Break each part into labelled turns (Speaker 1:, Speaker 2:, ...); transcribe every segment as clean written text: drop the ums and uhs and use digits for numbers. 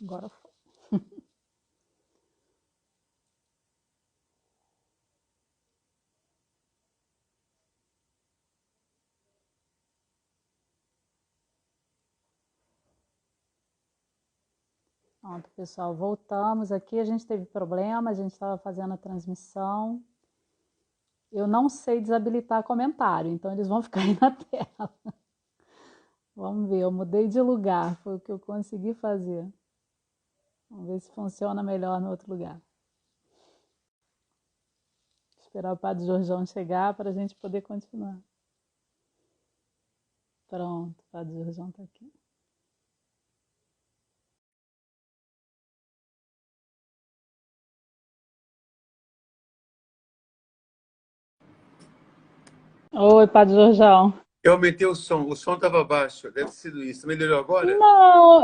Speaker 1: Agora foi. Pronto, pessoal, voltamos aqui. A gente teve problema, a gente estava fazendo a transmissão. Eu não sei desabilitar comentário, então eles vão ficar aí na tela. Vamos ver, eu mudei de lugar, foi o que eu consegui fazer. Vamos ver se funciona melhor no outro lugar. Esperar o Padre Jorjão chegar para a gente poder continuar. Pronto, o Padre Jorjão está aqui. Oi, Padre Jorjão.
Speaker 2: Eu aumentei o som estava baixo, deve ter sido isso. Melhorou agora?
Speaker 1: Não,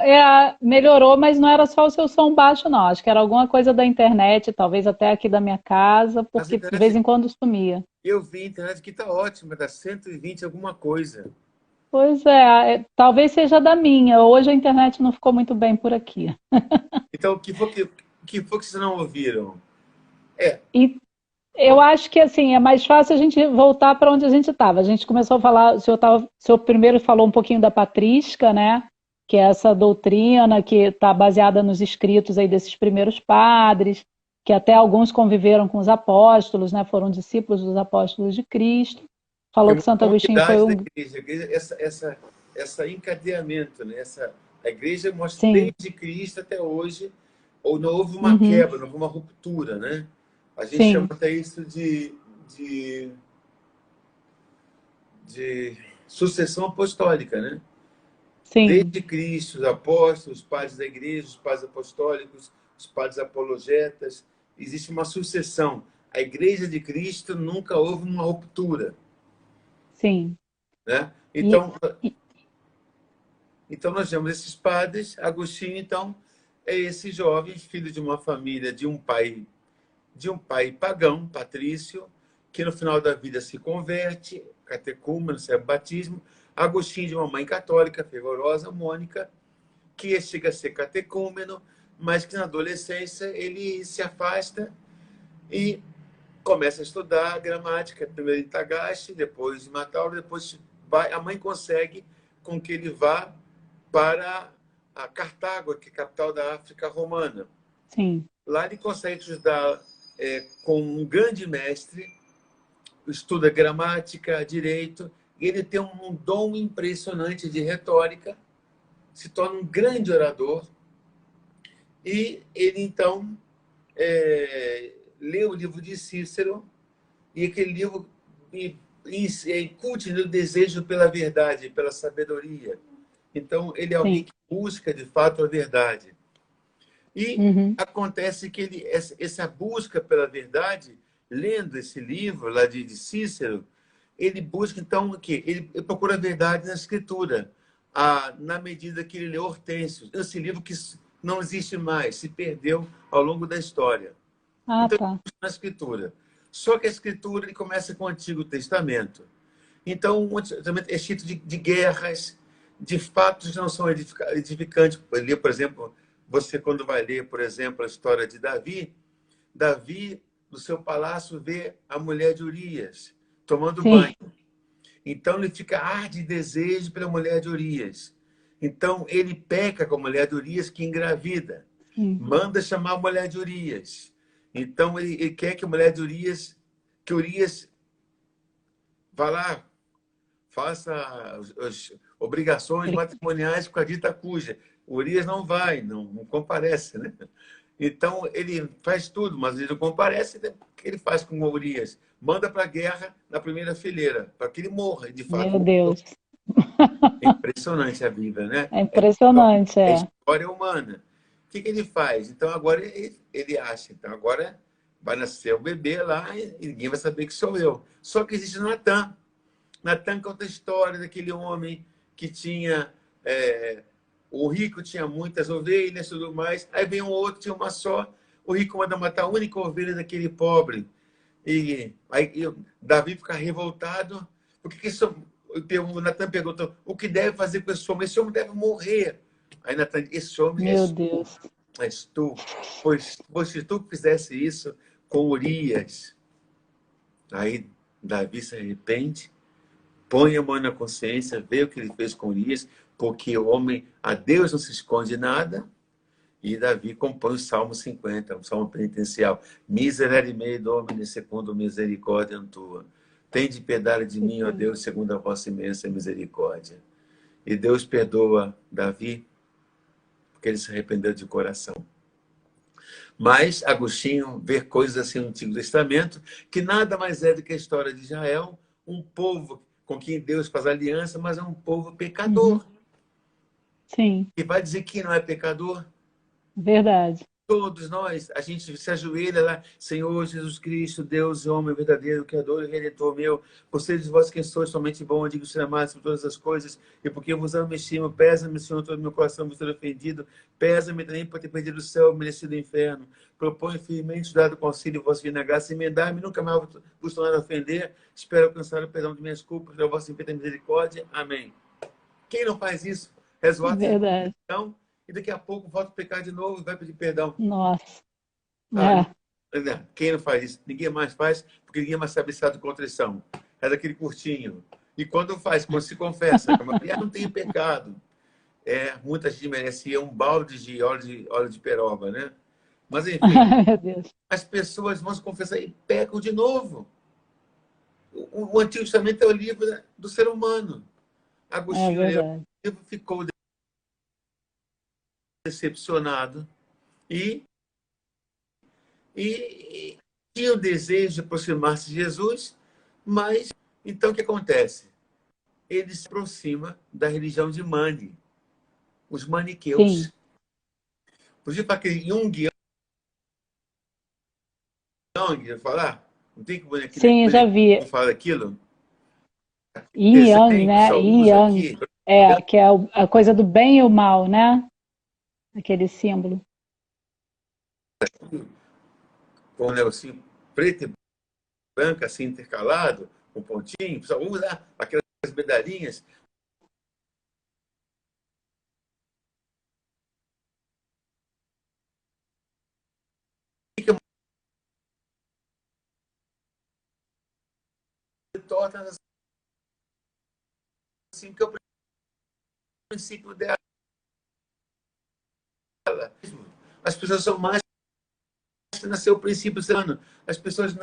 Speaker 1: melhorou, mas não era só o seu som baixo, não. Acho que era alguma coisa da internet, talvez até aqui da minha casa,
Speaker 2: Mas a
Speaker 1: porque de vez
Speaker 2: internet,
Speaker 1: em quando sumia.
Speaker 2: eu vi a internet que está ótima, está 120 alguma coisa.
Speaker 1: Pois talvez seja da minha. Hoje a internet não ficou muito bem por aqui.
Speaker 2: Então, o que foi que vocês não ouviram? É,
Speaker 1: E eu acho que assim é mais fácil a gente voltar para onde a gente estava. A gente começou a falar, o senhor primeiro falou um pouquinho da patrística, né? Que é essa doutrina que está baseada nos escritos aí desses primeiros padres, que até alguns conviveram com os apóstolos, né? Foram discípulos dos apóstolos de Cristo.
Speaker 2: foi
Speaker 1: Falou que Santo
Speaker 2: uma
Speaker 1: Agostinho foi
Speaker 2: unidade da
Speaker 1: um.
Speaker 2: igreja. Essa encadeamento, né? A igreja mostra
Speaker 1: Sim.
Speaker 2: desde Cristo até hoje, ou não houve uma
Speaker 1: Uhum.
Speaker 2: quebra, não houve uma ruptura, né? A gente chama
Speaker 1: Sim.
Speaker 2: até isso de sucessão apostólica, né?
Speaker 1: Sim.
Speaker 2: Desde Cristo, os apóstolos, os padres da igreja, os padres apostólicos, os padres apologetas, existe uma sucessão. A igreja de Cristo nunca houve uma ruptura,
Speaker 1: Sim.
Speaker 2: né?
Speaker 1: E, e-
Speaker 2: Então nós temos esses padres. Agostinho, então, é esse jovem filho de uma família de um pai pagão, patrício, que no final da vida se converte, catecúmeno, recebe batismo. Agostinho de uma mãe católica, fervorosa, Mônica, que chega a ser catecúmeno, mas que na adolescência ele se afasta e começa a estudar gramática, primeiro em Tagaste, depois em Matauro, depois a mãe consegue com que ele vá para a Cartago, que é a capital da África Romana.
Speaker 1: sim.
Speaker 2: Lá ele consegue estudar com um grande mestre, estuda gramática, direito, e ele tem um dom impressionante de retórica, se torna um grande orador, e ele, então, lê o livro de Cícero, e aquele livro incute no desejo pela verdade, pela sabedoria. Então, ele é alguém
Speaker 1: Sim.
Speaker 2: que busca, de fato, a verdade. E
Speaker 1: Uhum.
Speaker 2: acontece que essa busca pela verdade, lendo esse livro lá de Cícero, ele busca, então, o quê? Ele procura a verdade na Escritura, na medida que ele lê Hortêncio, esse livro que não existe mais, se perdeu ao longo da história.
Speaker 1: Ah,
Speaker 2: Então,
Speaker 1: tá.
Speaker 2: na Escritura. Só que a Escritura ele começa com o Antigo Testamento. Então, o Antigo Testamento é cheio de guerras, de fatos que não são edificantes. Ler, por exemplo, você quando vai ler, por exemplo, a história de Davi, Davi, no seu palácio, vê a mulher de Urias tomando banho.
Speaker 1: Sim.
Speaker 2: Então, ele fica arde de desejo pela mulher de Urias. Então, ele peca com a mulher de Urias, que engravida.
Speaker 1: Sim.
Speaker 2: Manda chamar a mulher de Urias. Então, ele quer que a mulher de Urias, que Urias vá lá, faça as obrigações
Speaker 1: Ele-
Speaker 2: matrimoniais com a dita cuja. Urias não vai, não comparece, né? Então, ele faz tudo, mas ele não comparece. O que ele faz com Urias? Manda para a guerra na primeira fileira, para que ele morra. E, de fato,
Speaker 1: Meu Deus.
Speaker 2: é impressionante a vida, né?
Speaker 1: É impressionante,
Speaker 2: É
Speaker 1: é.
Speaker 2: história humana. O que ele faz? Então, agora ele acha. Então, agora vai nascer o bebê lá e ninguém vai saber que sou eu. Só que existe Natan. Natan conta a história daquele homem que tinha... o rico tinha muitas ovelhas e tudo mais. Aí vem um outro, tinha uma só. O rico manda matar a única ovelha daquele pobre. E aí Davi fica revoltado. Por que o Natan perguntou: o que deve fazer com esse homem? Esse homem deve morrer. Aí Natan, esse homem
Speaker 1: Meu
Speaker 2: és tu.
Speaker 1: Deus.
Speaker 2: És tu. Pois se tu fizesse isso com Urias, aí Davi se arrepende, põe a mão na consciência, vê o que ele fez com Urias, porque o homem, a Deus não se esconde nada, e Davi compõe o Salmo 50, o Salmo penitencial. Miserere mei, Domine, segundo misericórdia tua. Tende piedade de mim, ó Deus, segundo a vossa imensa misericórdia. E Deus perdoa Davi, porque ele se arrependeu de coração. Mas Agostinho vê coisas assim no Antigo Testamento, que nada mais é do que a história de Israel, um povo com quem Deus faz aliança, mas é um povo pecador.
Speaker 1: Sim,
Speaker 2: E vai dizer que não é pecador?
Speaker 1: verdade.
Speaker 2: Todos nós, a gente se ajoelha lá, Senhor Jesus Cristo, Deus e homem verdadeiro, Criador e Redentor meu, vocês vós quem sois somente bom, digo ser amado por todas as coisas, e porque eu vos amo e estimo, pesa-me, Senhor, todo meu coração vos ter ofendido, pesa-me também por ter perdido o céu, merecido o inferno, proponho firmemente dado conselho, vosso vir na graça, emendar-me, nunca mais vos tornar a ofender, espero alcançar o perdão de minhas culpas, pela vossa infinita misericórdia, amém. Quem não faz isso, resvolta e
Speaker 1: Verdade.
Speaker 2: então, e daqui a pouco volta a pecar de novo e vai pedir perdão.
Speaker 1: Nossa.
Speaker 2: Ah,
Speaker 1: É.
Speaker 2: quem não faz isso? Ninguém mais faz, porque ninguém mais sabe estado de contrição. É daquele curtinho. E quando faz, quando se confessa, não tem pecado. Muita gente merecia um balde de óleo de peroba, né? Mas, enfim,
Speaker 1: Meu Deus.
Speaker 2: as pessoas vão se confessar e pecam de novo. O Antigo Testamento é o livro do ser humano.
Speaker 1: É
Speaker 2: Agostinho leu
Speaker 1: verdade.
Speaker 2: o livro, ficou decepcionado e, e tinha o desejo de aproximar-se de Jesus, mas então o que acontece? Ele se aproxima da religião de Mani, os
Speaker 1: Sim.
Speaker 2: maniqueus. Por exemplo, aquele Jung, ia falar? Não tem que
Speaker 1: Sim, já vi.
Speaker 2: não fala aquilo?
Speaker 1: Yin Yang,
Speaker 2: Desenho que
Speaker 1: né?
Speaker 2: só
Speaker 1: Yin
Speaker 2: usa
Speaker 1: Yang.
Speaker 2: aqui,
Speaker 1: É, que é a coisa do bem e o mal, né? Aquele símbolo.
Speaker 2: com o negocinho preto e branco, assim, intercalado, com pontinho, só usa aquelas medalhinhas. Fica tortas assim, que é o princípio dela. As pessoas são mais que nasceu o princípio humano. As pessoas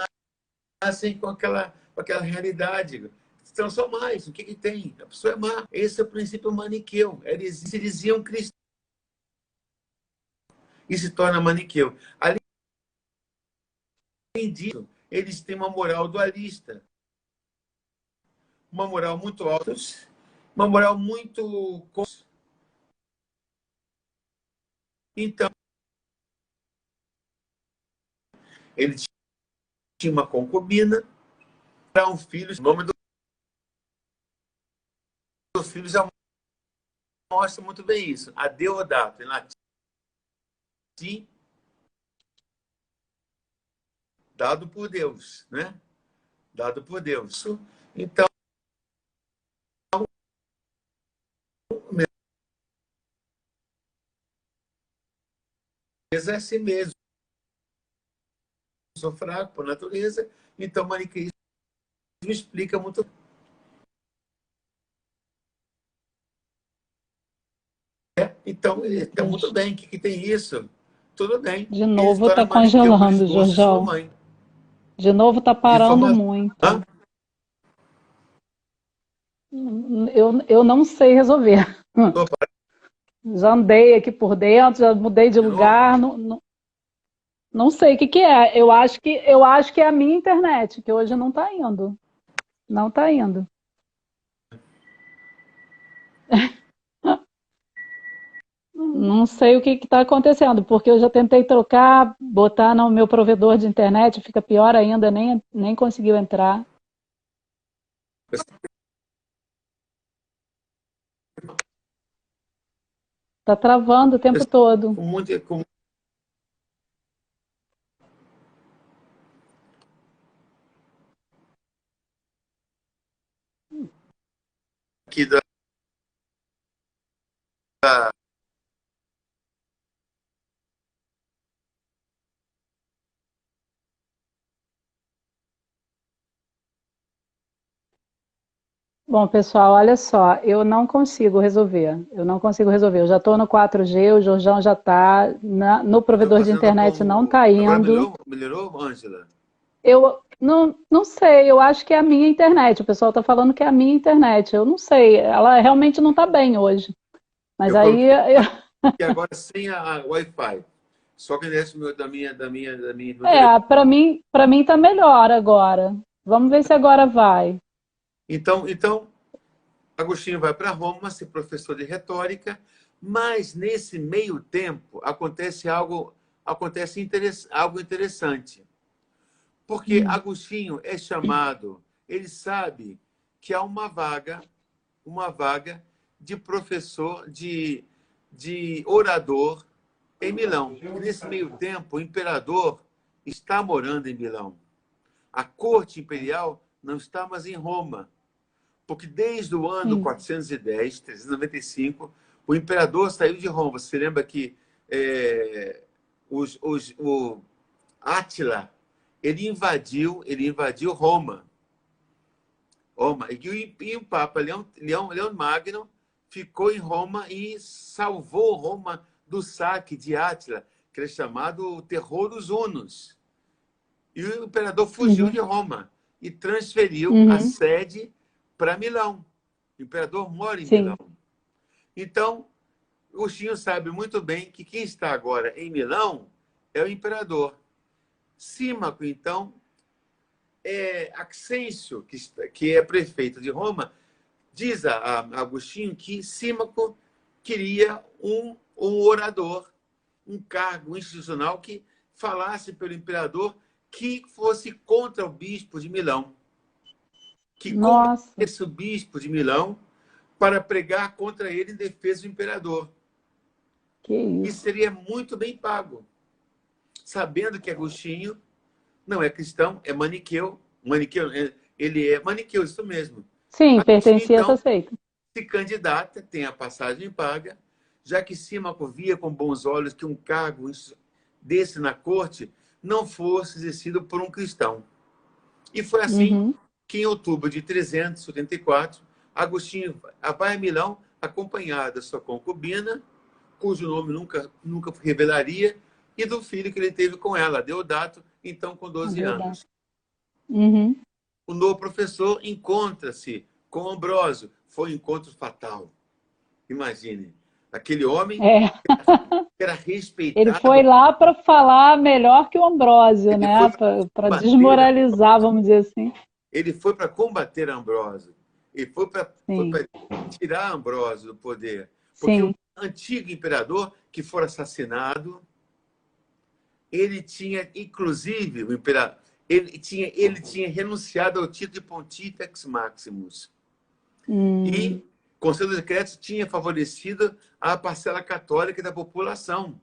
Speaker 2: nascem com aquela realidade. Então, são mais. O que, que tem? A pessoa é má. Esse é o princípio maniqueu. Eles se diziam cristãos e se torna maniqueu. Além disso, eles têm uma moral dualista. Uma moral muito alta, uma moral muito. Então, ele tinha uma concubina para um filho. O nome do filho já mostra muito bem isso. A Deodato, em latim, dado por Deus, né? Dado por Deus. Então, é assim mesmo. Sou fraco por natureza, então o maniqueísmo explica muito. Então,
Speaker 1: Meu
Speaker 2: está muito
Speaker 1: Deus.
Speaker 2: bem. O que, que tem isso? Tudo bem.
Speaker 1: De
Speaker 2: Ele se
Speaker 1: novo
Speaker 2: torna
Speaker 1: tá
Speaker 2: maniqueu por
Speaker 1: congelando,
Speaker 2: esforço de sua
Speaker 1: Jorjão.
Speaker 2: mãe.
Speaker 1: De novo tá
Speaker 2: De
Speaker 1: parando
Speaker 2: forma.
Speaker 1: muito.
Speaker 2: Hã?
Speaker 1: Eu não sei resolver. Já andei aqui por dentro, já mudei de
Speaker 2: De novo?
Speaker 1: lugar, não sei o que que é. Eu acho que é a minha internet, que hoje não está indo. Não está indo. Não sei o que está acontecendo, porque eu já tentei trocar, botar no meu provedor de internet, fica pior ainda, nem conseguiu entrar. Está travando o tempo todo.
Speaker 2: Com muito. Aqui
Speaker 1: Bom, pessoal, olha só, eu não consigo resolver. Eu não consigo resolver. Eu já estou no 4G, o Jorjão já está no
Speaker 2: Tá
Speaker 1: provedor de
Speaker 2: fazendo
Speaker 1: internet, não
Speaker 2: como...
Speaker 1: está
Speaker 2: Agora
Speaker 1: indo.
Speaker 2: melhorou, Ângela?
Speaker 1: Eu não sei, eu acho que é a minha internet. O pessoal está falando que é a minha internet. Eu não sei, ela realmente não está bem hoje. Mas
Speaker 2: Eu
Speaker 1: aí,
Speaker 2: coloquei aqui agora sem a Wi-Fi. Só que nesse meu, do meu telefone.
Speaker 1: para mim está melhor agora. Vamos ver se agora vai.
Speaker 2: Então, Agostinho vai para Roma ser professor de retórica, mas nesse meio tempo algo interessante. Porque
Speaker 1: Hum,
Speaker 2: Agostinho é chamado, ele sabe que há uma vaga de professor, de orador em Milão. E nesse meio tempo, o imperador está morando em Milão. A corte imperial não está mais em Roma, porque desde o ano
Speaker 1: sim.
Speaker 2: 410, 395, o imperador saiu de Roma. Você lembra que o Átila ele invadiu Roma. E o Papa Leão Magno ficou em Roma e salvou Roma do saque de Átila, que é chamado o Terror dos Hunos. E o imperador fugiu de
Speaker 1: Uhum,
Speaker 2: Roma e transferiu a
Speaker 1: uhum,
Speaker 2: sede para Milão. O imperador mora em Milão.
Speaker 1: sim.
Speaker 2: Então, o Chinho sabe muito bem que quem está agora em Milão é o imperador. Símaco, então, Axêncio, que é prefeito de Roma, diz a Agostinho que Símaco queria um orador, um cargo institucional que falasse pelo imperador, que fosse contra o bispo de Milão, que
Speaker 1: Nossa,
Speaker 2: combatesse o bispo de Milão para pregar contra ele em defesa do imperador.
Speaker 1: que
Speaker 2: E
Speaker 1: isso.
Speaker 2: seria muito bem pago, sabendo que Agostinho não é cristão, é maniqueu. Ele é maniqueu, isso mesmo.
Speaker 1: Sim,
Speaker 2: Agostinho,
Speaker 1: pertencia a essa
Speaker 2: então,
Speaker 1: seita.
Speaker 2: se candidata, tem a passagem paga, já que Símaco via com bons olhos que um cargo desse na corte não fosse exercido por um cristão. E foi assim
Speaker 1: Uhum.
Speaker 2: que, em outubro de 384, Agostinho vai a Milão, acompanhado da sua concubina, cujo nome nunca revelaria, e do filho que ele teve com ela, Deodato, então com 12
Speaker 1: Adeodato.
Speaker 2: anos.
Speaker 1: Uhum.
Speaker 2: O novo professor encontra-se com Ambrósio. Foi um encontro fatal. Imagine, aquele homem
Speaker 1: É,
Speaker 2: que era
Speaker 1: ele
Speaker 2: respeitado,
Speaker 1: foi lá para falar melhor que o Ambrósio,
Speaker 2: ele foi
Speaker 1: né?
Speaker 2: para
Speaker 1: Para
Speaker 2: combater,
Speaker 1: desmoralizar, vamos dizer assim.
Speaker 2: ele foi para combater Ambrósio. Ele foi para
Speaker 1: Sim,
Speaker 2: tirar Ambrósio do poder. Porque o
Speaker 1: sim.
Speaker 2: antigo imperador que foi assassinado, ele tinha, inclusive, o imperador, ele tinha renunciado ao título de Pontifex Maximus. E
Speaker 1: Hum,
Speaker 2: o Conselho dos Decretos tinha favorecido a parcela católica da população.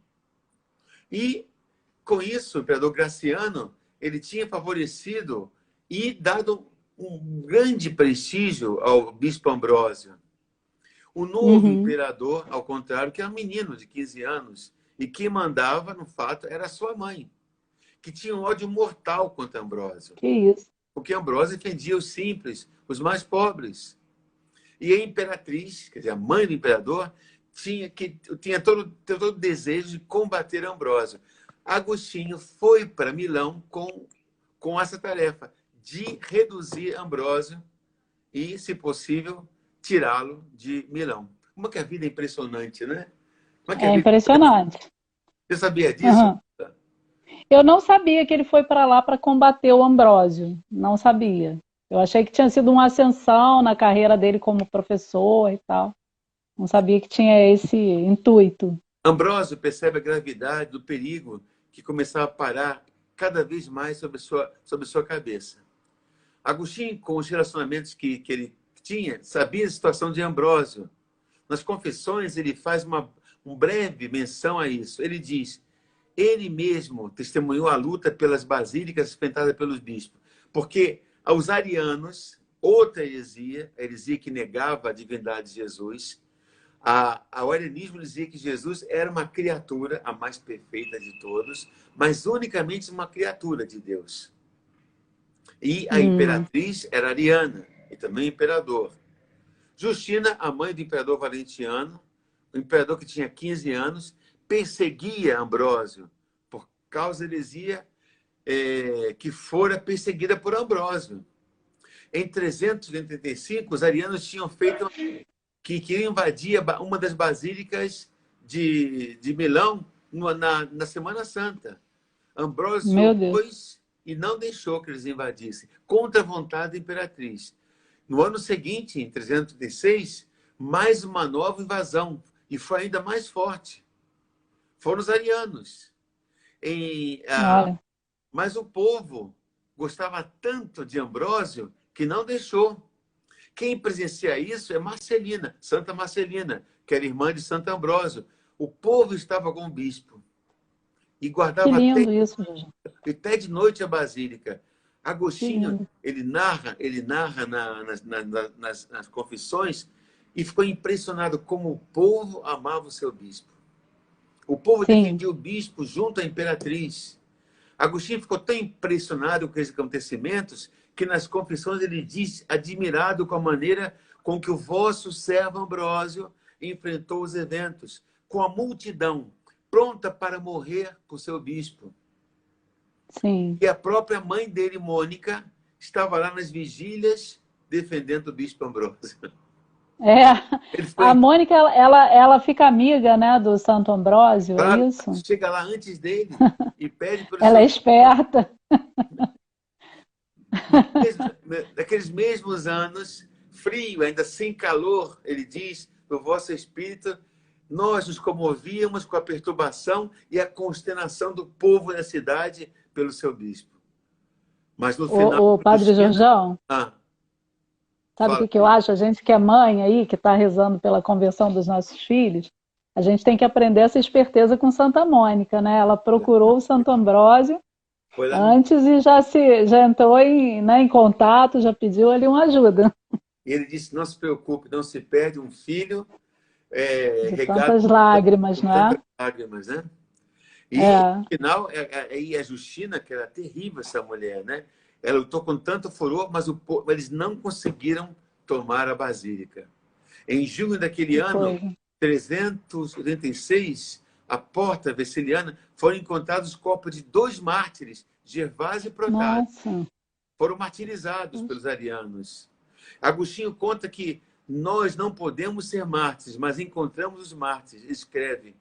Speaker 2: E, com isso, o imperador Graciano ele tinha favorecido e dado um grande prestígio ao bispo Ambrósio. O novo
Speaker 1: uhum.
Speaker 2: imperador, ao contrário, que era um menino de 15 anos, e quem mandava, no fato, era sua mãe, que tinha um ódio mortal contra Ambrósio,
Speaker 1: Que isso.
Speaker 2: porque Ambrósio defendia os simples, os mais pobres. E a imperatriz, quer dizer, a mãe do imperador, tinha todo o desejo de combater Ambrósio. Agostinho foi para Milão com essa tarefa de reduzir Ambrósio e, se possível, tirá-lo de Milão. Como é que a vida é impressionante, né? Como é que a
Speaker 1: É
Speaker 2: vida...
Speaker 1: impressionante.
Speaker 2: Você sabia disso?
Speaker 1: Uhum. Eu não sabia que ele foi para lá para combater o Ambrósio. Não sabia. Eu achei que tinha sido uma ascensão na carreira dele como professor e tal. Não sabia que tinha esse intuito.
Speaker 2: Ambrósio percebe a gravidade do perigo que começava a parar cada vez mais sobre sua cabeça. Agostinho, com os relacionamentos que ele tinha, sabia a situação de Ambrósio. Nas Confissões, ele faz uma breve menção a isso. Ele diz: ele mesmo testemunhou a luta pelas basílicas enfrentada pelos bispos, porque aos arianos, outra heresia, a heresia que negava a divindade de Jesus, o arianismo dizia que Jesus era uma criatura, a mais perfeita de todos, mas unicamente uma criatura de Deus. E a
Speaker 1: Hum,
Speaker 2: imperatriz era ariana, e também o imperador. Justina, a mãe do imperador Valentiniano, o imperador que tinha 15 anos, perseguia Ambrósio por causa da heresia que fora perseguida por Ambrósio. Em 385, os arianos tinham feito que queriam invadir uma das basílicas de Milão na Semana Santa. Ambrósio opôs e não deixou que eles invadissem, contra a vontade da imperatriz. No ano seguinte, em 336, mais uma nova invasão, e foi ainda mais forte. Foram os arianos. Mas o povo gostava tanto de Ambrósio que não deixou. Quem presencia isso é Marcelina, Santa Marcelina, que era irmã de Santo Ambrósio. O povo estava com o bispo e guardava até de noite a basílica. Agostinho, ele narra nas confissões e ficou impressionado como o povo amava o seu bispo. O povo defendia o bispo junto à imperatriz. Agostinho ficou tão impressionado com esses acontecimentos que nas confissões ele diz, admirado com a maneira com que o vosso servo Ambrósio enfrentou os eventos, com a multidão pronta para morrer por seu bispo.
Speaker 1: Sim.
Speaker 2: E a própria mãe dele, Mônica, estava lá nas vigílias defendendo o bispo Ambrósio.
Speaker 1: A Mônica, ela fica amiga, né, do Santo Ambrósio,
Speaker 2: claro,
Speaker 1: é isso?
Speaker 2: chega lá antes dele e pede para
Speaker 1: ela é esperta.
Speaker 2: Naqueles mesmos anos, frio, ainda sem calor, ele diz, do vosso espírito, nós nos comovíamos com a perturbação e a consternação do povo da cidade pelo seu bispo. Mas no final...
Speaker 1: O Padre Jorjão, sabe o que eu acho? A gente que é mãe aí, que está rezando pela conversão dos nossos filhos, a gente tem que aprender essa esperteza com Santa Mônica, né? Ela procurou o Santo Ambrósio antes e já entrou em contato, já pediu ali uma ajuda.
Speaker 2: E ele disse, não se preocupe, não se perde um filho
Speaker 1: de tantas lágrimas, não é?
Speaker 2: Lágrimas, né? E no final, a Justina, que era terrível essa mulher, né? Ela lutou com tanto furor, mas eles não conseguiram tomar a basílica. Em junho daquele ano, 386, à porta Veciliana, foram encontrados os corpos de 2 mártires, Gervásio e Protásio. Foram martirizados pelos arianos. Agostinho conta que nós não podemos ser mártires, mas encontramos os mártires, escreve.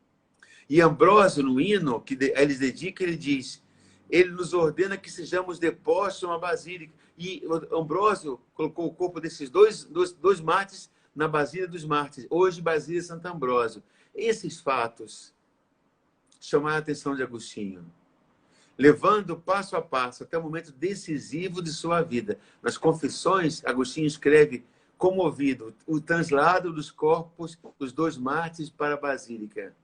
Speaker 2: E Ambrósio, no hino que eles dedicam, ele diz, ele nos ordena que sejamos depostos numa basílica. E Ambrósio colocou o corpo desses dois mártires na Basílica dos Mártires, hoje Basílica Santo Ambrósio. Esses fatos chamaram a atenção de Agostinho, levando passo a passo até o momento decisivo de sua vida. Nas Confissões, Agostinho escreve, comovido, o translado dos corpos dos 2 mártires para a Basílica.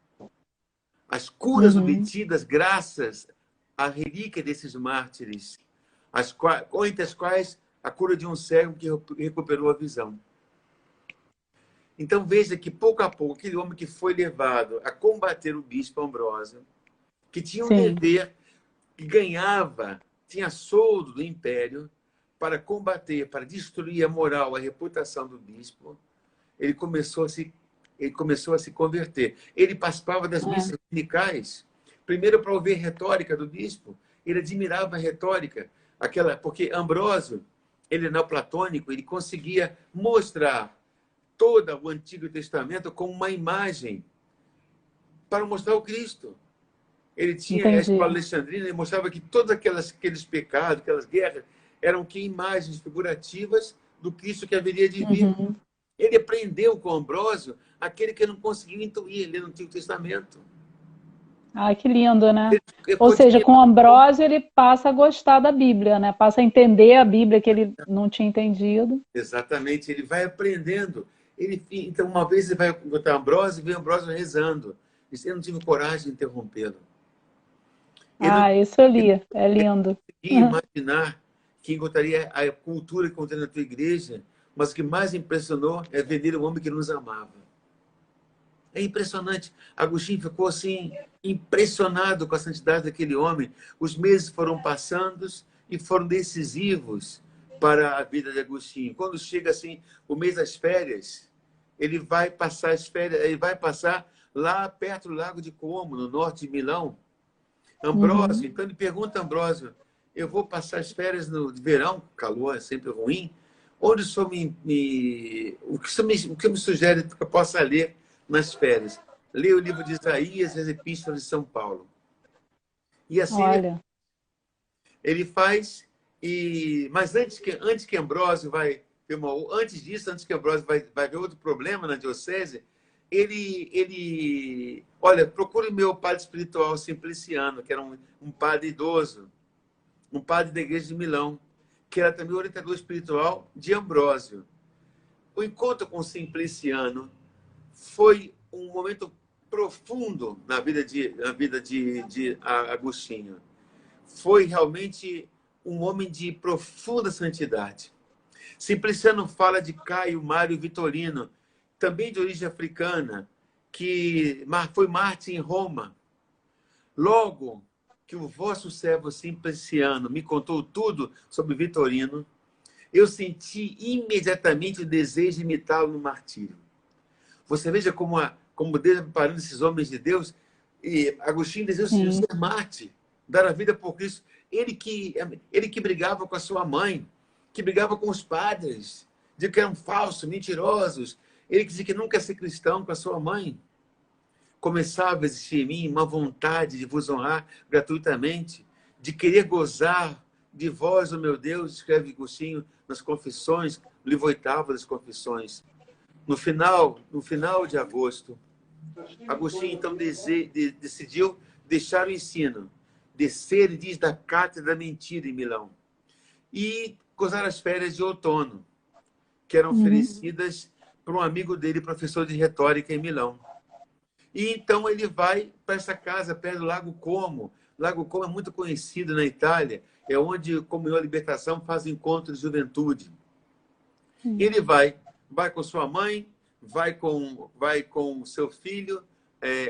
Speaker 2: As curas obtidas graças à relíquia desses mártires, entre as quais a cura de um cego que recuperou a visão. Então veja que, pouco a pouco, aquele homem que foi levado a combater o bispo Ambrósio, que tinha um dever, que ganhava, tinha soldo do império, para combater, para destruir a moral, a reputação do bispo, ele começou a se converter. Ele participava das missas dominicais, primeiro para ouvir retórica do bispo. Ele admirava a retórica, porque Ambrósio, ele é neoplatônico, ele conseguia mostrar todo o Antigo Testamento como uma imagem para mostrar o Cristo. Ele tinha a escola alexandrina e mostrava que todos aqueles pecados, aquelas guerras, eram imagens figurativas do Cristo que haveria de vir. Ele aprendeu com Ambrósio aquele que não conseguiu intuir, ler no Antigo Testamento.
Speaker 1: Ah, que lindo, né? Ou seja, com Ambrósio ele passa a gostar da Bíblia, né? Passa a entender a Bíblia que ele não tinha entendido.
Speaker 2: Exatamente, ele vai aprendendo. Então, uma vez ele vai botar Ambrósio e vê Ambrósio rezando. Eu não tive coragem de interrompê-lo.
Speaker 1: Isso eu li, é lindo.
Speaker 2: E imaginar que encontraria a cultura que encontrei na tua igreja, mas o que mais impressionou é ver o homem que nos amava. É impressionante. Agostinho ficou assim, impressionado com a santidade daquele homem. Os meses foram passando e foram decisivos para a vida de Agostinho. Quando chega assim o mês das férias, ele vai passar as férias, ele vai passar lá perto do Lago de Como, no norte de Milão. Ambrósio, então ele pergunta a Ambrósio, eu vou passar as férias no verão, calor é sempre ruim, onde o senhor o que me sugere que eu possa ler nas férias? Leia o livro de Isaías e as Epístolas de São Paulo. E assim
Speaker 1: Olha,
Speaker 2: ele faz, mas antes que Ambrósio vai ter antes que Ambrósio vai ver outro problema na diocese, olha, procure o meu padre espiritual Simpliciano, que era um padre idoso, um padre da igreja de Milão, que era também orientador espiritual de Ambrósio. O encontro com Simpliciano foi um momento profundo na vida de Agostinho. Foi realmente um homem de profunda santidade. Simpliciano fala de Caio Mário Vitorino, também de origem africana, que foi mártir em Roma. Logo que o vosso servo Simpliciano me contou tudo sobre Vitorino, eu senti imediatamente o desejo de imitá-lo no martírio. Você veja como Deus é preparando esses homens de Deus. E Agostinho desejou ser mártir, dar a vida por Cristo. Ele que brigava com a sua mãe, que brigava com os padres, de que eram falsos, mentirosos. Ele que dizia que nunca ia ser cristão com a sua mãe. Começava a existir em mim uma vontade de vos honrar gratuitamente, de querer gozar de vós, ó meu Deus, escreve Agostinho nas Confissões, no livro 8º das Confissões. No final de agosto, Agostinho então decidiu deixar o ensino, descer, diz, da cátedra da mentira em Milão e gozar as férias de outono, que eram oferecidas por um amigo dele, professor de retórica em Milão. E então ele vai para essa casa perto do Lago Como. Lago Como é muito conhecido na Itália, é onde Comunhão e Libertação faz encontro de juventude. Ele vai com sua mãe, vai com seu filho,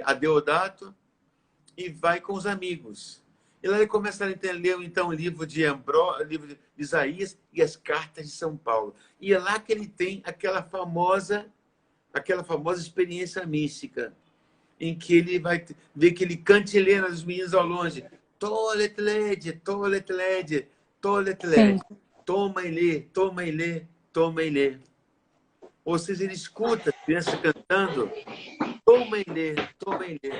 Speaker 2: Adeodato, e vai com os amigos. E lá ele começa a ler, então, o livro de Isaías e as cartas de São Paulo. E é lá que ele tem aquela famosa experiência mística, em que ele vai ver que ele cantilena os meninos ao longe. Tolet lede, tolet lede, tolet lede. Toma e lê, toma e lê, toma e lê. Ou seja, ele escuta a criança cantando, toma e lê, toma e lê.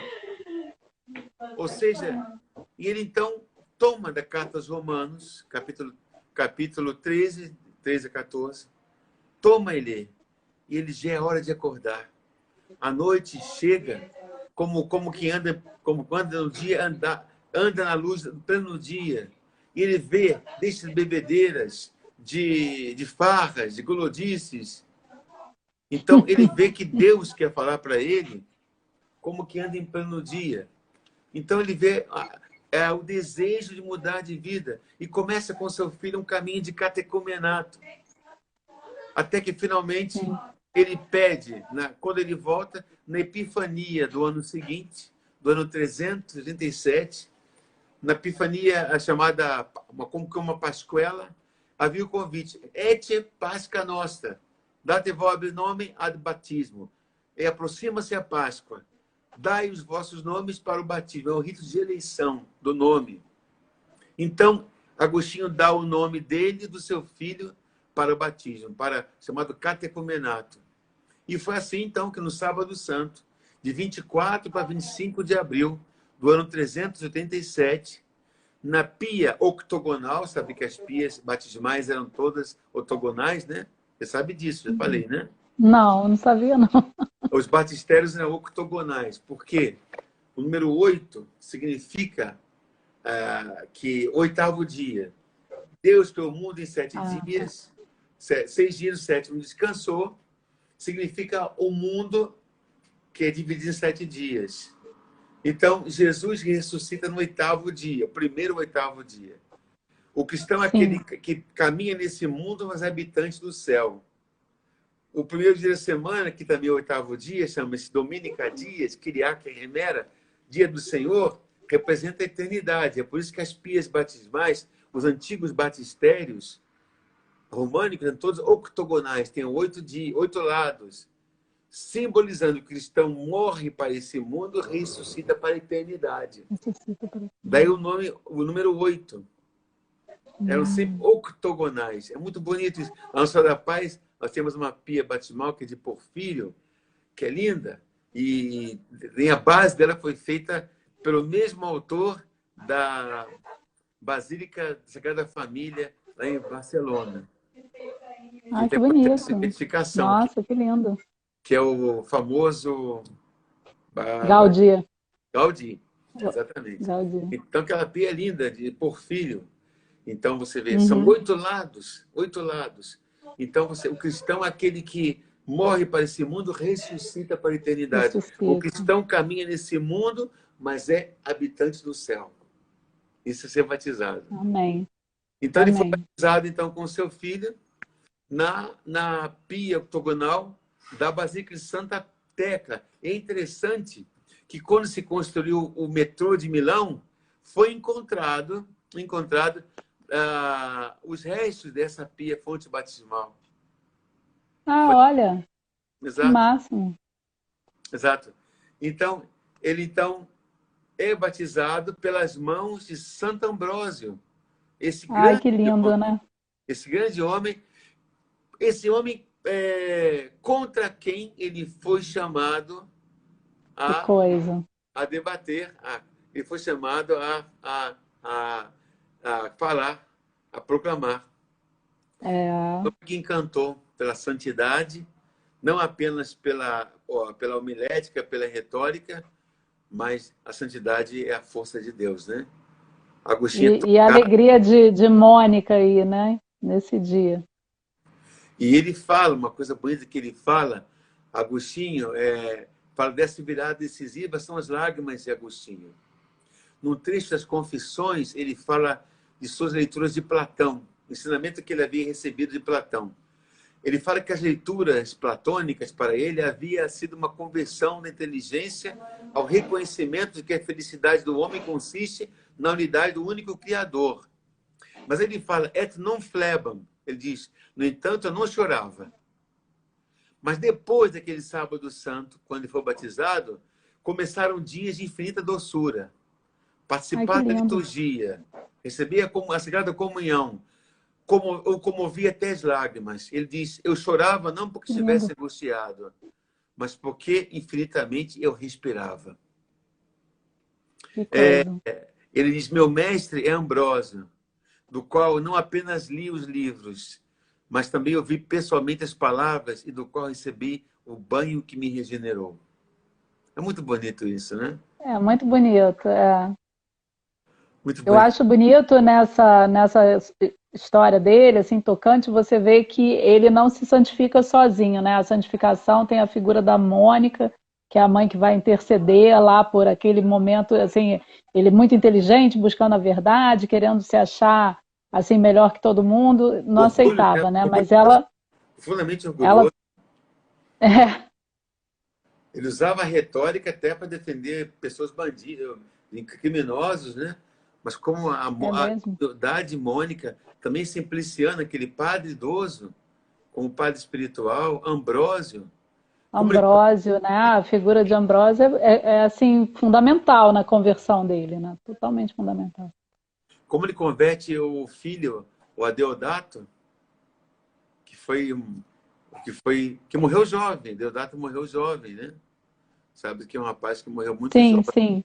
Speaker 2: Ou seja, e ele então toma da carta aos Romanos, capítulo 13 a 14, toma e lê. E ele já é hora de acordar. A noite chega como que anda, como quando no dia anda na luz, pleno dia. E ele vê, deixa bebedeiras, de farras, de gulodices. Então, ele vê que Deus quer falar para ele como que anda em pleno dia. Então, ele vê o desejo de mudar de vida e começa com seu filho um caminho de catecumenato. Até que, finalmente, ele pede, quando ele volta, na Epifania do ano seguinte, do ano 337, na Epifania, chamada como que uma Pascuela, havia o convite, Ecce Pascha Nostra, date vobis nome ad batismo. E aproxima-se a Páscoa. Dai os vossos nomes para o batismo. É o rito de eleição do nome. Então, Agostinho dá o nome dele e do seu filho para o batismo, chamado catecumenato. E foi assim, então, que no Sábado Santo, de 24 para 25 de abril do ano 387, na pia octogonal, sabe que as pias batismais eram todas octogonais, né? Você sabe disso, já falei, né?
Speaker 1: Não sabia, não.
Speaker 2: Os batistérios eram octogonais. Por quê? O número 8 significa que oitavo dia. Deus criou o mundo em 7 dias. 6 dias, o sétimo descansou. Significa o mundo que é dividido em 7 dias. Então, Jesus ressuscita no 8º dia, o primeiro 8º dia. O cristão é aquele que caminha nesse mundo, mas é habitante do céu. O primeiro dia da semana, que também é o 8º dia, chama-se Dominica Dias, Kyriake Remera, dia do Senhor, representa a eternidade. É por isso que as pias batismais, os antigos batistérios, românicos são todos octogonais, tem 8 lados, simbolizando que o cristão morre para esse mundo, ressuscita para a eternidade. Daí o número 8. Eram sempre octogonais. É muito bonito isso. A Nossa Senhora da Paz, nós temos uma pia batismal que é de porfírio, que é linda, e a base dela foi feita pelo mesmo autor da Basílica da Sagrada Família, lá em Barcelona.
Speaker 1: Ai, que
Speaker 2: Tem essa
Speaker 1: bonito.
Speaker 2: identificação,
Speaker 1: Nossa, que lindo.
Speaker 2: que é o famoso
Speaker 1: Gaudí.
Speaker 2: Gaudí, exatamente.
Speaker 1: Gaudí.
Speaker 2: Então, aquela pia é linda, de porfírio. Então, você vê, são
Speaker 1: Uhum.
Speaker 2: 8 lados, 8 lados. Então, o cristão é aquele que morre para esse mundo, ressuscita para a eternidade.
Speaker 1: Ressuscita.
Speaker 2: O cristão caminha nesse mundo, mas é habitante do céu. Isso é ser batizado.
Speaker 1: Amém.
Speaker 2: Então, ele foi
Speaker 1: Amém.
Speaker 2: batizado então, com seu filho na pia octogonal da Basílica de Santa Tecla. É interessante que quando se construiu o metrô de Milão, foi encontrado os restos dessa pia fonte batismal.
Speaker 1: Olha, que
Speaker 2: Exato,
Speaker 1: máximo.
Speaker 2: exato. Então, ele é batizado pelas mãos de Santo Ambrósio.
Speaker 1: Ai, que lindo, né?
Speaker 2: Esse grande homem, contra quem ele foi chamado
Speaker 1: Que coisa.
Speaker 2: a debater, ele foi chamado a falar, a proclamar. Que encantou pela santidade, não apenas pela homilética, pela retórica, mas a santidade é a força de Deus, né? Agostinho
Speaker 1: E a alegria de Mônica aí, né? Nesse dia.
Speaker 2: E ele fala, uma coisa bonita que ele fala, Agostinho, fala dessa virada decisiva, são as lágrimas de Agostinho. No trecho das Confissões, ele fala de suas leituras de Platão, o ensinamento que ele havia recebido de Platão. Ele fala que as leituras platônicas, para ele, havia sido uma conversão da inteligência ao reconhecimento de que a felicidade do homem consiste na unidade do único Criador. Mas ele fala, et non flebam, ele diz, no entanto, eu não chorava. Mas depois daquele sábado santo, quando ele foi batizado, começaram dias de infinita doçura. Participar da liturgia, receber a Sagrada Comunhão, eu comovia até as lágrimas. Ele diz, eu chorava não porque estivesse angustiado, mas porque infinitamente eu respirava. Ele diz, meu mestre é Ambrósio, do qual não apenas li os livros, mas também ouvi pessoalmente as palavras e do qual recebi o banho que me regenerou. É muito bonito isso, né?
Speaker 1: É muito bonito.
Speaker 2: Muito
Speaker 1: Eu
Speaker 2: bonito.
Speaker 1: acho bonito nessa história dele, assim, tocante, você vê que ele não se santifica sozinho, né? A santificação tem a figura da Mônica, que é a mãe que vai interceder lá por aquele momento, assim, ele é muito inteligente, buscando a verdade, querendo se achar assim melhor que todo mundo, não aceitava, né? Mas ela
Speaker 2: profundamente orgulhoso.
Speaker 1: Ela
Speaker 2: Ele usava a retórica até para defender pessoas bandidas, criminosos, né? Mas como a humildade Mônica, também Simpliciano, aquele padre idoso, como padre espiritual, Ambrósio.
Speaker 1: Ambrósio, né? A figura de Ambrósio é assim fundamental na conversão dele, né? Totalmente fundamental.
Speaker 2: Como ele converte o filho, o Adeodato, que morreu jovem. Deodato morreu jovem, né? Sabe que é um rapaz que morreu muito jovem.
Speaker 1: Sim.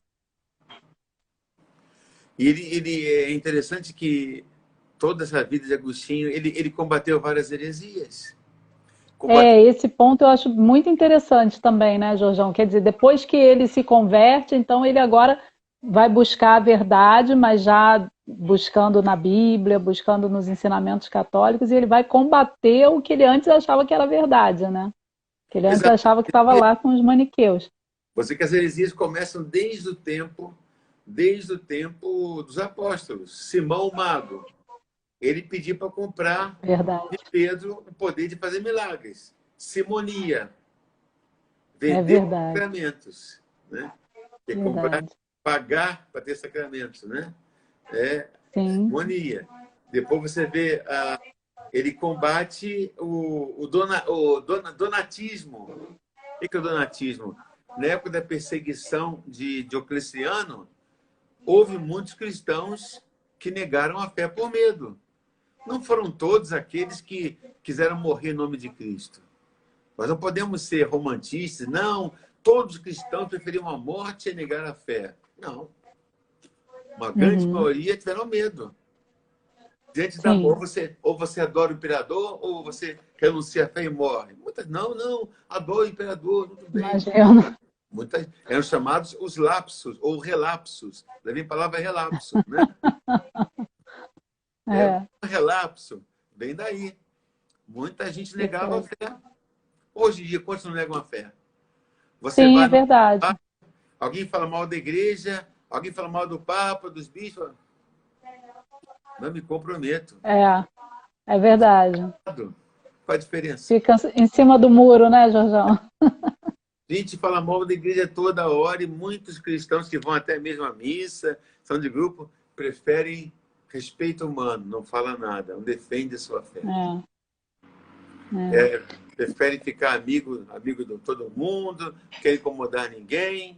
Speaker 2: E ele é interessante que toda essa vida de Agostinho, ele combateu várias heresias.
Speaker 1: Esse ponto eu acho muito interessante também, né, Jorjão? Quer dizer, depois que ele se converte, então ele agora vai buscar a verdade, mas já buscando na Bíblia, buscando nos ensinamentos católicos, e ele vai combater o que ele antes achava que era verdade, né? Que ele antes achava que estava lá com os maniqueus.
Speaker 2: Você que as heresias começam desde o tempo dos apóstolos. Simão o Mago, ele pediu para comprar de Pedro o poder de fazer milagres. Simonia, vender sacramentos, né? Pagar para ter sacramentos, né? Simonia. Depois você vê ele combate o donatismo. O que é o donatismo? Na época da perseguição de Diocleciano, houve muitos cristãos que negaram a fé por medo. Não foram todos aqueles que quiseram morrer em nome de Cristo. Nós não podemos ser romantistas. Não, todos os cristãos preferiam a morte e negar a fé. Não. Uma grande maioria tiveram medo. Diante da morte, ou você adora o imperador, ou você renuncia à fé e morre. Muitas, não, adoro o imperador, tudo bem.
Speaker 1: Imagina.
Speaker 2: Muitas eram chamados os lapsos, ou relapsos. Daí vem a palavra relapso, né? Um relapso, vem daí. Muita gente negava a fé. Hoje em dia, quantos não negam a fé? Você
Speaker 1: Sim,
Speaker 2: vai
Speaker 1: é verdade.
Speaker 2: Alguém fala mal da igreja, alguém fala mal do Papa, dos bispos. Não me comprometo.
Speaker 1: É verdade.
Speaker 2: Qual a diferença?
Speaker 1: Fica em cima do muro, né, Jorjão?
Speaker 2: A gente fala mal da igreja toda hora e muitos cristãos que vão até mesmo à missa, são de grupo, preferem respeito humano, não fala nada, não defende a sua fé. Preferem ficar amigo de todo mundo, não quer incomodar ninguém.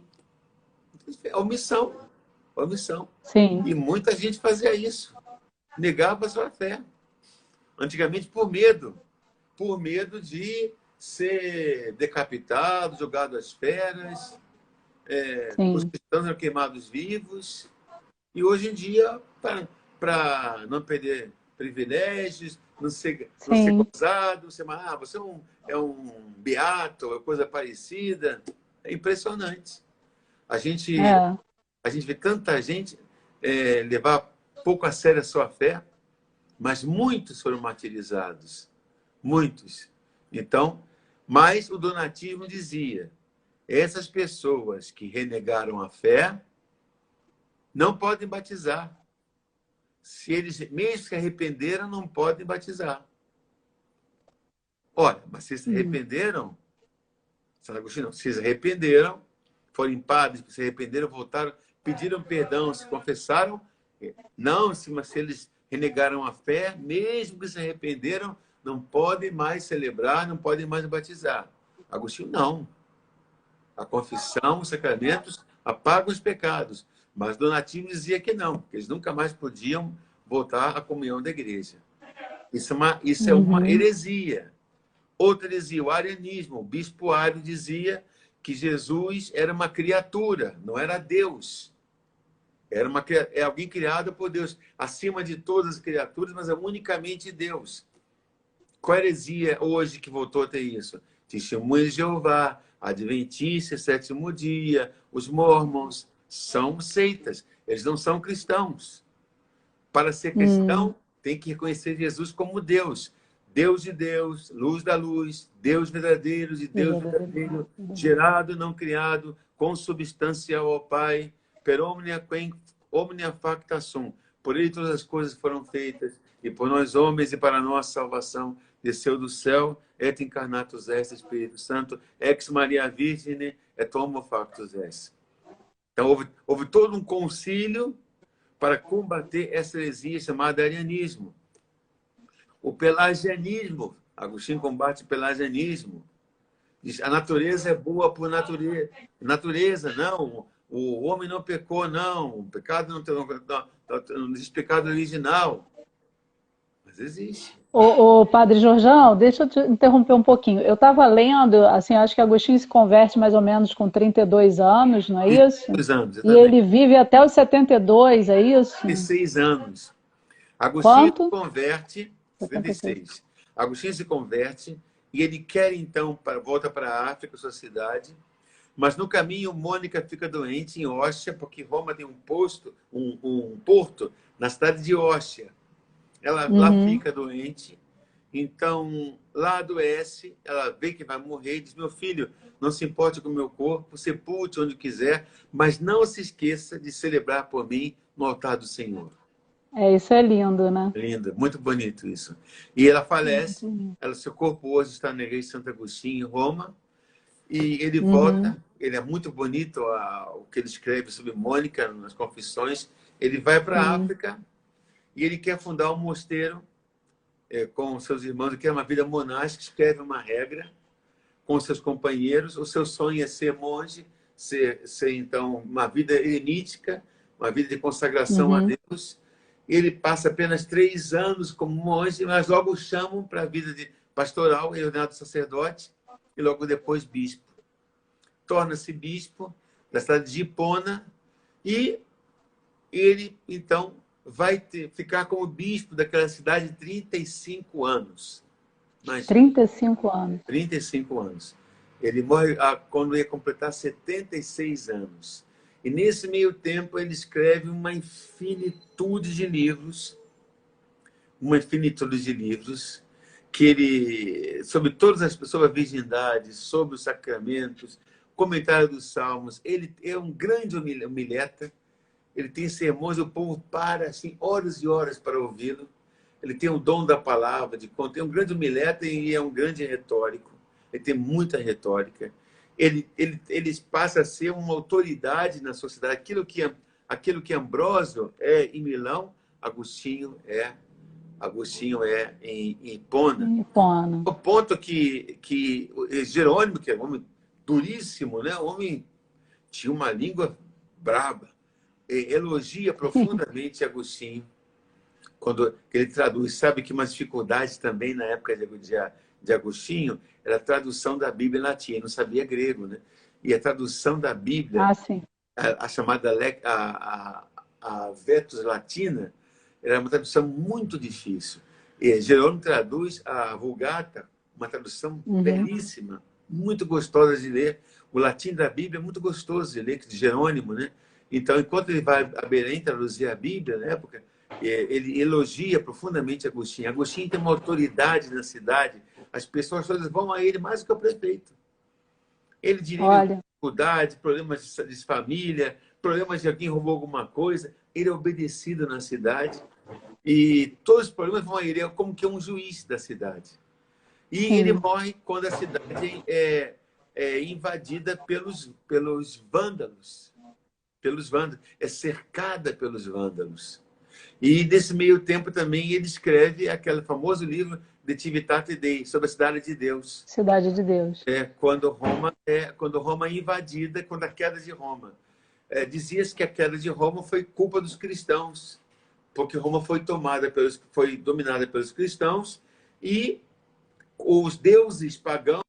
Speaker 2: É omissão.
Speaker 1: Sim.
Speaker 2: E muita gente fazia isso. Negava a sua fé. Antigamente por medo de ser decapitado, jogado às feras. Os cristãos eram queimados vivos. E hoje em dia, para não perder privilégios, não ser gozado, você é um beato, é coisa parecida. É impressionante. A gente vê tanta gente levar pouco a sério a sua fé, mas muitos foram martirizados. Muitos. Então, mas o donatismo dizia, essas pessoas que renegaram a fé não podem batizar. Se eles mesmo se arrependeram, não podem batizar. Olha, mas se se arrependeram, Santo Agostinho, se arrependeram, foram padres, se arrependeram, voltaram, pediram perdão, se confessaram, não, mas se eles renegaram a fé, mesmo que se arrependeram, não podem mais celebrar, não podem mais batizar. Agostinho, não. A confissão, os sacramentos apagam os pecados. Mas Donativo dizia que não, que eles nunca mais podiam voltar à comunhão da igreja. Isso é uma heresia. Outra heresia, o arianismo. O bispo Ario dizia que Jesus era uma criatura, não era Deus. É alguém criado por Deus, acima de todas as criaturas, mas é unicamente Deus. Qual a heresia hoje que voltou a ter isso? Testemunha de Jeová, Adventistas, Sétimo Dia, os Mormons, são seitas. Eles não são cristãos. Para ser cristão, tem que reconhecer Jesus como Deus. Deus de Deus, luz da luz, Deus verdadeiro de Deus verdadeiro, gerado, não criado, consubstancial ao Pai, per omnia quem omnia facta sum. Por ele todas as coisas foram feitas, e por nós homens e para a nossa salvação, desceu do céu, et incarnatus est Espírito Santo, ex Maria Virgine, et homo factus est. Então, houve todo um concílio para combater essa heresia chamada arianismo. O pelagianismo, Agostinho combate o pelagianismo. Diz, a natureza é boa por natureza, não. O homem não pecou, não. O pecado não existe pecado original. Mas existe.
Speaker 1: Ô, Padre Jorjão, deixa eu te interromper um pouquinho. Eu estava lendo, assim, acho que Agostinho se converte mais ou menos com 32 anos, não é isso?
Speaker 2: 32 anos,
Speaker 1: e ele vive até os 72, é isso?
Speaker 2: 36 anos. Agostinho
Speaker 1: Quanto?
Speaker 2: se converte, 36. Agostinho se converte e ele quer, então, volta para a África, sua cidade, mas no caminho Mônica fica doente em Óstia, porque Roma tem um porto na cidade de Óstia. Ela lá fica doente, então lá adoece, ela vê que vai morrer e diz, meu filho, não se importe com o meu corpo, sepulte onde quiser, mas não se esqueça de celebrar por mim no altar do Senhor.
Speaker 1: Isso é lindo, né?
Speaker 2: Lindo, muito bonito isso. E ela falece, seu corpo hoje está na igreja de Santo Agostinho, em Roma, e ele volta, ele é muito bonito o que ele escreve sobre Mônica nas Confissões, ele vai para a África, e ele quer fundar um mosteiro com seus irmãos, que é uma vida monástica, escreve uma regra com seus companheiros. O seu sonho é ser monge, ser então, uma vida eremítica, uma vida de consagração a
Speaker 1: Uhum.
Speaker 2: Deus. Ele passa apenas 3 anos como monge, mas logo o chamam para a vida de pastoral, ele é ordenado sacerdote e logo depois bispo. Torna-se bispo da cidade de Hipona e ele, então, vai ficar como bispo daquela cidade 35 anos. Imagina,
Speaker 1: 35 anos.
Speaker 2: 35 anos. Ele morre quando ia completar 76 anos. E nesse meio tempo ele escreve uma infinitude de livros, que ele, sobre todas as sobre a virgindade, sobre os sacramentos, comentário dos salmos. Ele é um grande homileta. Ele tem sermões, o povo para assim, horas e horas para ouvi-lo. Ele tem o dom da palavra, de conta. É um grande homileta e é um grande retórico. Ele tem muita retórica. Ele passa a ser uma autoridade na sociedade. Aquilo que Ambrósio é em Milão, Agostinho é em Hipona.
Speaker 1: Hipona.
Speaker 2: O ponto que Jerônimo, que é um homem duríssimo, né? O homem tinha uma língua braba, elogia profundamente Agostinho quando ele traduz. Sabe que uma dificuldade também na época de Agostinho era a tradução da Bíblia em latim. Ele não sabia grego, né? E a tradução da Bíblia,
Speaker 1: sim.
Speaker 2: a chamada a Vetus Latina, era uma tradução muito difícil. E Jerônimo traduz a Vulgata, uma tradução belíssima, muito gostosa de ler. O latim da Bíblia é muito gostoso de ler, de Jerônimo, né? Então, enquanto ele vai a Belém traduzir a Bíblia, na época, ele elogia profundamente Agostinho. Agostinho tem uma autoridade na cidade, as pessoas todas vão a ele mais do que ao prefeito. Ele dirige dificuldades, problemas de família, problemas de alguém roubou alguma coisa. Ele é obedecido na cidade e todos os problemas vão a ele. É como que é um juiz da cidade. E ele morre quando a cidade é invadida pelos vândalos. É cercada pelos vândalos. E nesse meio tempo também ele escreve aquele famoso livro de Civitate Dei, sobre a cidade de Deus.
Speaker 1: Cidade de Deus.
Speaker 2: Quando Roma é invadida, quando a queda de Roma. Dizia-se que a queda de Roma foi culpa dos cristãos, porque Roma foi dominada pelos cristãos e os deuses pagãos.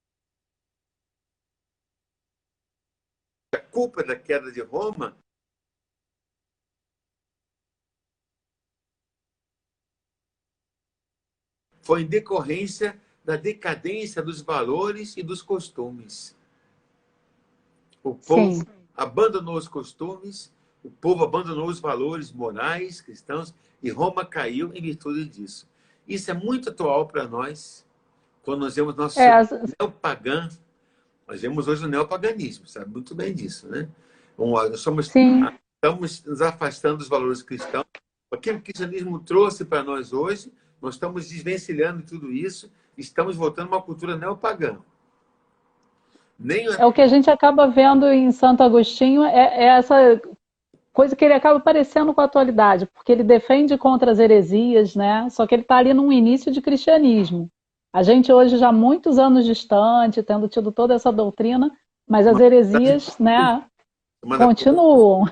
Speaker 2: A culpa da queda de Roma foi em decorrência da decadência dos valores e dos costumes. O povo abandonou os costumes, o povo abandonou os valores morais cristãos e Roma caiu em virtude disso. Isso é muito atual para nós, quando nós vemos nosso neopagã. Nós vemos hoje o neopaganismo, sabe muito bem disso, né? Estamos nos afastando dos valores cristãos. Aquilo que o cristianismo trouxe para nós hoje, nós estamos desvencilhando tudo isso, estamos voltando a uma cultura neopagã.
Speaker 1: É o que a gente acaba vendo em Santo Agostinho, é essa coisa que ele acaba parecendo com a atualidade, porque ele defende contra as heresias, né? Só que ele está ali num início de cristianismo. A gente hoje já muitos anos distante, tendo tido toda essa doutrina, mas as heresias, né, continuam.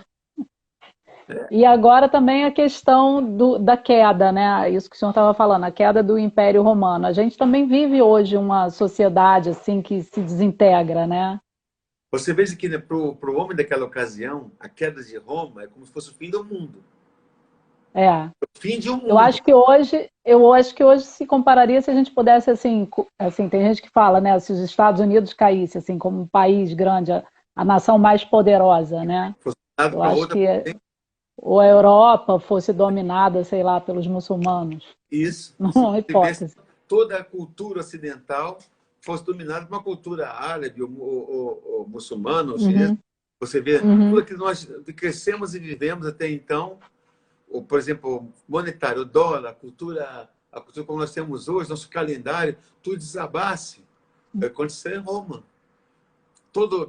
Speaker 1: E agora também a questão da queda, né? Isso que o senhor estava falando, a queda do Império Romano. A gente também vive hoje uma sociedade assim que se desintegra, né?
Speaker 2: Você veja que, né, para o homem daquela ocasião, a queda de Roma é como se fosse o fim do mundo. O fim de um mundo.
Speaker 1: Eu acho que hoje se compararia se a gente pudesse assim, tem gente que fala, né? Se os Estados Unidos caíssem assim como um país grande, a nação mais poderosa, né? Eu acho que ou a Europa fosse dominada, sei lá, pelos muçulmanos.
Speaker 2: Isso.
Speaker 1: Não é hipótese.
Speaker 2: Toda a cultura ocidental fosse dominada por uma cultura árabe ou muçulmana, ou chinesa. Você vê tudo que nós crescemos e vivemos até então, por exemplo, monetário, o dólar, a cultura como nós temos hoje, nosso calendário, tudo desabasse. Aconteceu em Roma.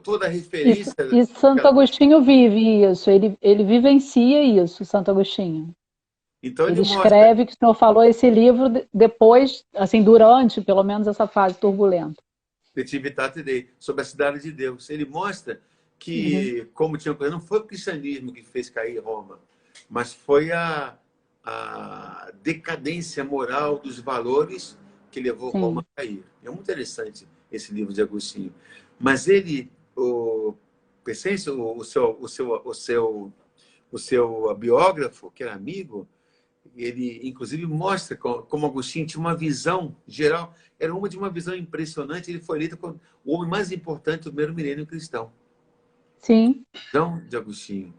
Speaker 2: Toda a referência...
Speaker 1: E Santo Agostinho vive isso, ele vivencia isso, Santo Agostinho.
Speaker 2: Então ele
Speaker 1: Ele
Speaker 2: mostra
Speaker 1: escreve, que o senhor falou, esse livro depois, assim, durante, pelo menos, essa fase turbulenta.
Speaker 2: Natividade Dei, sobre a cidade de Deus. Ele mostra
Speaker 1: Uhum.
Speaker 2: que, como tinha coisa, não foi o cristianismo que fez cair Roma, mas foi a decadência moral dos valores que levou Roma
Speaker 1: Sim,
Speaker 2: a cair. É muito interessante esse livro de Agostinho. Mas ele, o Pescencio, o seu biógrafo, que era amigo, ele, inclusive, mostra como Agostinho tinha uma visão geral, era uma de uma visão impressionante. Ele foi eleito como o homem mais importante do primeiro milênio cristão.
Speaker 1: sim.
Speaker 2: Visão de Agostinho.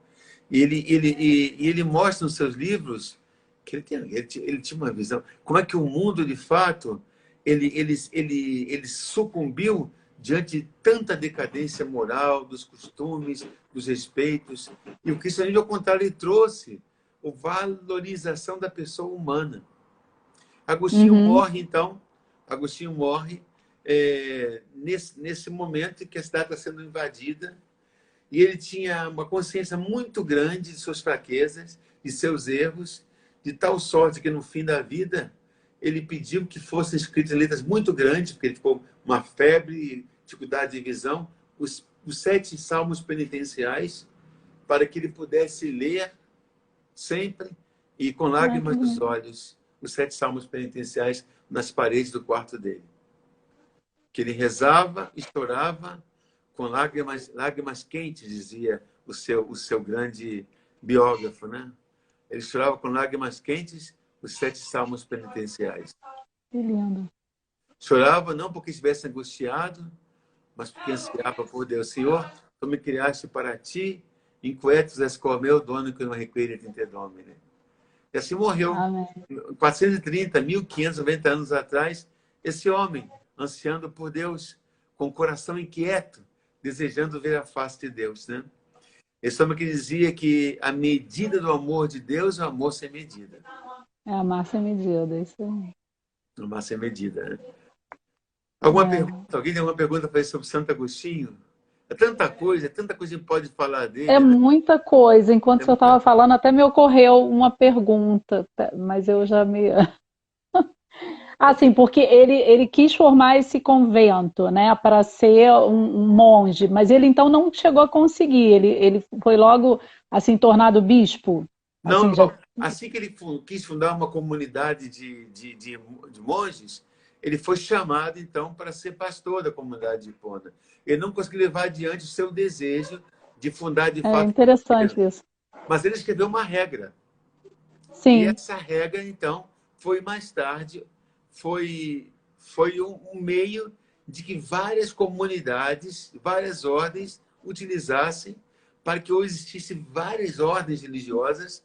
Speaker 2: E ele mostra nos seus livros que ele tinha uma visão. Como é que o mundo, de fato, ele sucumbiu diante de tanta decadência moral, dos costumes, dos respeitos. E o cristianismo, ao contrário, ele trouxe a valorização da pessoa humana. Agostinho
Speaker 1: Uhum.
Speaker 2: morre, então, Agostinho morre nesse momento em que a cidade está sendo invadida, e ele tinha uma consciência muito grande de suas fraquezas, de seus erros, de tal sorte que no fim da vida ele pediu que fossem escritas em letras muito grandes, porque ele ficou uma febre, dificuldade de visão, os 7 salmos penitenciais, para que ele pudesse ler sempre e com
Speaker 1: Ah, que
Speaker 2: lágrimas nos
Speaker 1: bonito.
Speaker 2: olhos os 7 salmos penitenciais nas paredes do quarto dele. Que ele rezava e chorava com lágrimas quentes, dizia o seu grande biógrafo, né? Ele chorava com lágrimas quentes os 7 salmos penitenciais.
Speaker 1: Que lindo.
Speaker 2: Chorava não porque estivesse angustiado, mas porque ansiava por Deus. Senhor, tu me criaste para ti, inquietus es cor meu, dono que não require te domine. E assim morreu,
Speaker 1: Amém.
Speaker 2: 430, 1590 anos atrás, esse homem, ansiando por Deus, com o coração inquieto, desejando ver a face de Deus, né? Esse homem que dizia que a medida do amor de Deus é o amor sem medida.
Speaker 1: É a massa medida, isso aí.
Speaker 2: O amor sem medida, né? Alguma pergunta? Alguém tem alguma pergunta para fazer sobre Santo Agostinho? É tanta coisa que pode falar
Speaker 1: É
Speaker 2: dele, né?
Speaker 1: muita coisa. Enquanto
Speaker 2: É
Speaker 1: você
Speaker 2: muita
Speaker 1: estava falando, até me ocorreu uma pergunta, mas eu já me. Ah, sim, porque ele quis formar esse convento, né, para ser um monge, mas ele então não chegou a conseguir. Ele foi logo assim tornado bispo,
Speaker 2: Não,
Speaker 1: assim já.
Speaker 2: assim que ele quis fundar uma comunidade de monges, ele foi chamado, então, para ser pastor da comunidade de Hipona. Ele não conseguiu levar adiante o seu desejo de fundar, de
Speaker 1: É
Speaker 2: fato, um
Speaker 1: interessante
Speaker 2: convento.
Speaker 1: isso.
Speaker 2: Mas ele escreveu uma regra. E
Speaker 1: Sim,
Speaker 2: essa regra, então, foi mais tarde, foi um meio de que várias comunidades, várias ordens utilizassem para que hoje existissem várias ordens religiosas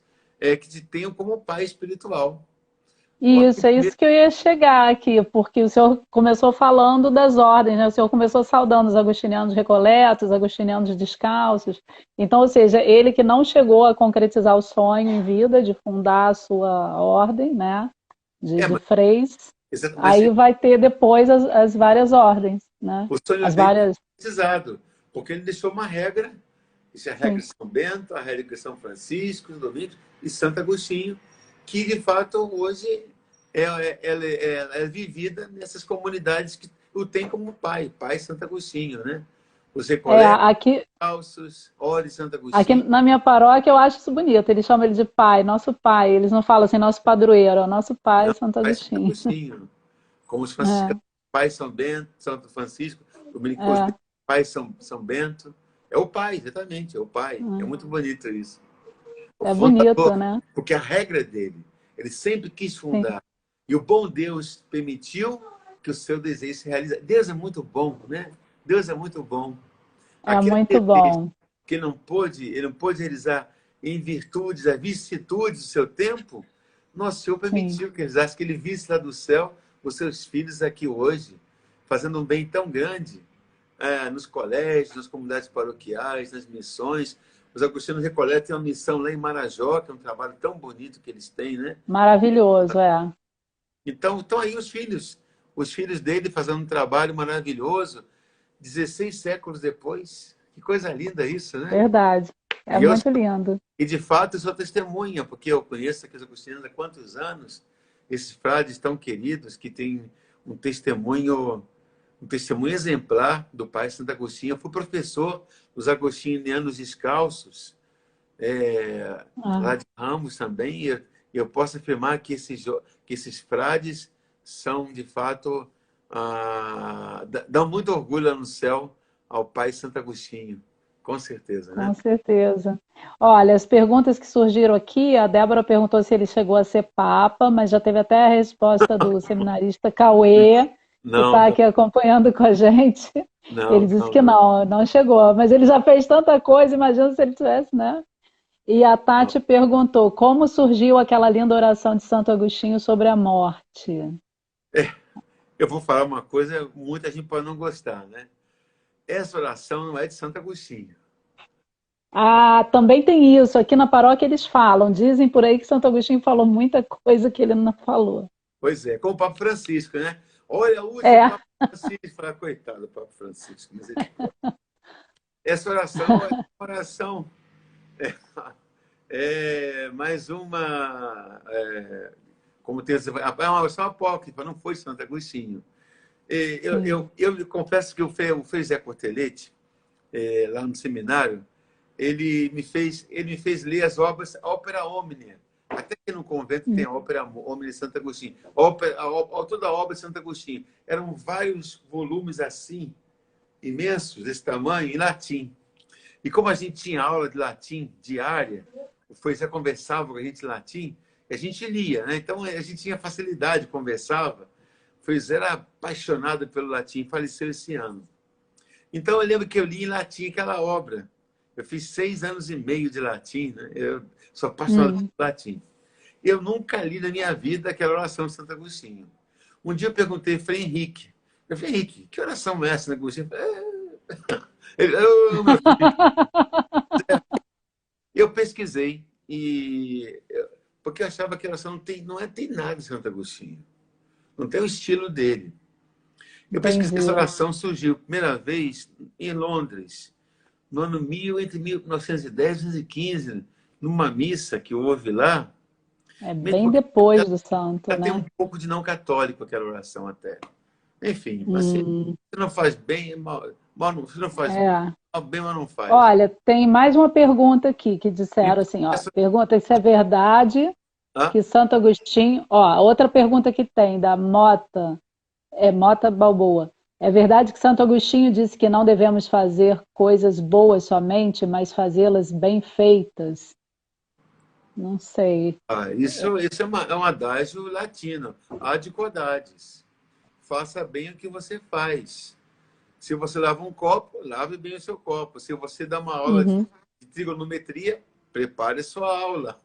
Speaker 2: que tenham como pai espiritual.
Speaker 1: isso, é isso que eu ia chegar aqui, porque o senhor começou falando das ordens, né? O senhor começou saudando os agostinianos recoletos, os agostinianos descalços. Então, ou seja, ele que não chegou a concretizar o sonho em vida de fundar a sua ordem, né? De
Speaker 2: Mas,
Speaker 1: freis,
Speaker 2: mas
Speaker 1: aí vai ter depois as várias ordens, né?
Speaker 2: o sonho
Speaker 1: As
Speaker 2: dele foi
Speaker 1: várias.
Speaker 2: precisado, porque ele deixou uma regra, isso é a regra
Speaker 1: Sim.
Speaker 2: de São Bento, a regra de São Francisco, Domingos e Santo Agostinho, que de fato hoje ela é vivida nessas comunidades que o tem como pai Santo Agostinho, né? Os
Speaker 1: É,
Speaker 2: Recoletos, Ore Santo
Speaker 1: aqui
Speaker 2: Agostinho,
Speaker 1: na minha paróquia eu acho isso bonito. Eles chamam ele de pai, nosso pai. Eles não falam assim, nosso padroeiro, é nosso pai,
Speaker 2: não,
Speaker 1: Santo
Speaker 2: pai Santo
Speaker 1: Agostinho.
Speaker 2: Agostinho, como os
Speaker 1: É,
Speaker 2: franciscanos, pai São Bento, Santo Francisco, dominicos,
Speaker 1: é,
Speaker 2: pai São Bento. É o pai, exatamente, é o pai. É muito bonito isso. O
Speaker 1: é bonito,
Speaker 2: fundador,
Speaker 1: né?
Speaker 2: porque a regra dele, ele sempre quis
Speaker 1: Sim.
Speaker 2: fundar. E o bom Deus permitiu que o seu desejo se realizasse. Deus é muito bom, né? Deus é muito bom.
Speaker 1: É
Speaker 2: Aquele
Speaker 1: muito
Speaker 2: desejo
Speaker 1: bom.
Speaker 2: que ele não pôde realizar em virtudes, as vicissitudes do seu tempo, nosso Senhor
Speaker 1: Sim.
Speaker 2: permitiu que realizasse, que ele visse lá do céu os seus filhos aqui hoje, fazendo um bem tão grande, nos colégios, nas comunidades paroquiais, nas missões. Os Agostinos Recoletos têm uma missão lá em Marajó, que é um trabalho tão bonito que eles têm, né?
Speaker 1: Maravilhoso, é.
Speaker 2: Então, estão aí os filhos dele fazendo um trabalho maravilhoso, 16 séculos depois. Que coisa linda isso, né?
Speaker 1: Verdade. É muito lindo.
Speaker 2: E, de fato, eu sou testemunha, porque eu conheço aqueles agostinos há quantos anos, esses frades tão queridos que têm um testemunho exemplar do pai Santo Agostinho. Eu fui professor dos agostinianos descalços, lá de Ramos também, e eu posso afirmar que esses frades são, de fato, dão muito orgulho lá no céu ao pai Santo Agostinho, com certeza, né?
Speaker 1: Com certeza. Olha, as perguntas que surgiram aqui, a Débora perguntou se ele chegou a ser papa, mas já teve até a resposta do seminarista Cauê, que
Speaker 2: Não,
Speaker 1: está aqui acompanhando com a gente. Ele
Speaker 2: não,
Speaker 1: disse
Speaker 2: não,
Speaker 1: que
Speaker 2: não.
Speaker 1: não chegou, mas ele já fez tanta coisa, imagina se ele tivesse, né? E a Tati perguntou como surgiu aquela linda oração de Santo Agostinho sobre a morte.
Speaker 2: Eu vou falar uma coisa, muita gente pode não gostar, né? Essa oração não é de Santo Agostinho.
Speaker 1: Ah, também tem isso. Aqui na paróquia eles falam. Dizem por aí que Santo Agostinho falou muita coisa que ele não falou.
Speaker 2: Pois é, como o Papa Francisco, né? Olha, o último
Speaker 1: É.
Speaker 2: Papa Francisco. Fala, coitado do Papa Francisco. Essa oração é uma oração. É mais uma. Como tem, é uma oração apócrifa, não foi Santo Agostinho. Eu confesso que o Frei Zé Cortelete, lá no seminário, ele me fez ler as obras Opera Omnia. Até que no convento tem a Opera Omnia de Santo Agostinho. Toda a obra de Santo Agostinho. Eram vários volumes assim, imensos, desse tamanho, em latim. E como a gente tinha aula de latim diária, o Frei Zé conversava com a gente em latim, e a gente lia, né? Então a gente tinha facilidade, conversava. O Frei Zé era apaixonado pelo latim, faleceu esse ano. Então eu lembro que eu li em latim aquela obra. Eu fiz 6 anos e meio de latim, né? Eu sou apaixonado por latim. Eu nunca li na minha vida aquela oração de Santo Agostinho. Um dia eu perguntei ao Frei Henrique. Eu falei, Henrique, que oração é essa, Santo Agostinho? Ele, meu filho. Eu pesquisei, porque eu achava que a oração tem nada de Santo Agostinho. Não tem o estilo dele. Eu pesquisei, essa oração surgiu a primeira vez em Londres, no ano entre 1910 e 1915, numa missa que houve lá.
Speaker 1: É bem depois do santo,
Speaker 2: Tem
Speaker 1: né?
Speaker 2: um pouco de não católico aquela oração até. Enfim, mas se não faz bem, se não faz bem, mas não faz.
Speaker 1: Olha, tem mais uma pergunta aqui que disseram assim, ó, pergunta se é verdade que Santo Agostinho, ó, outra pergunta que tem da Mota Balboa. É verdade que Santo Agostinho disse que não devemos fazer coisas boas somente, mas fazê-las bem feitas? Não sei.
Speaker 2: Isso é um adágio latino. Ad quodades. Faça bem o que você faz. Se você lava um copo, lave bem o seu copo. Se você dá uma aula de trigonometria, prepare a sua aula.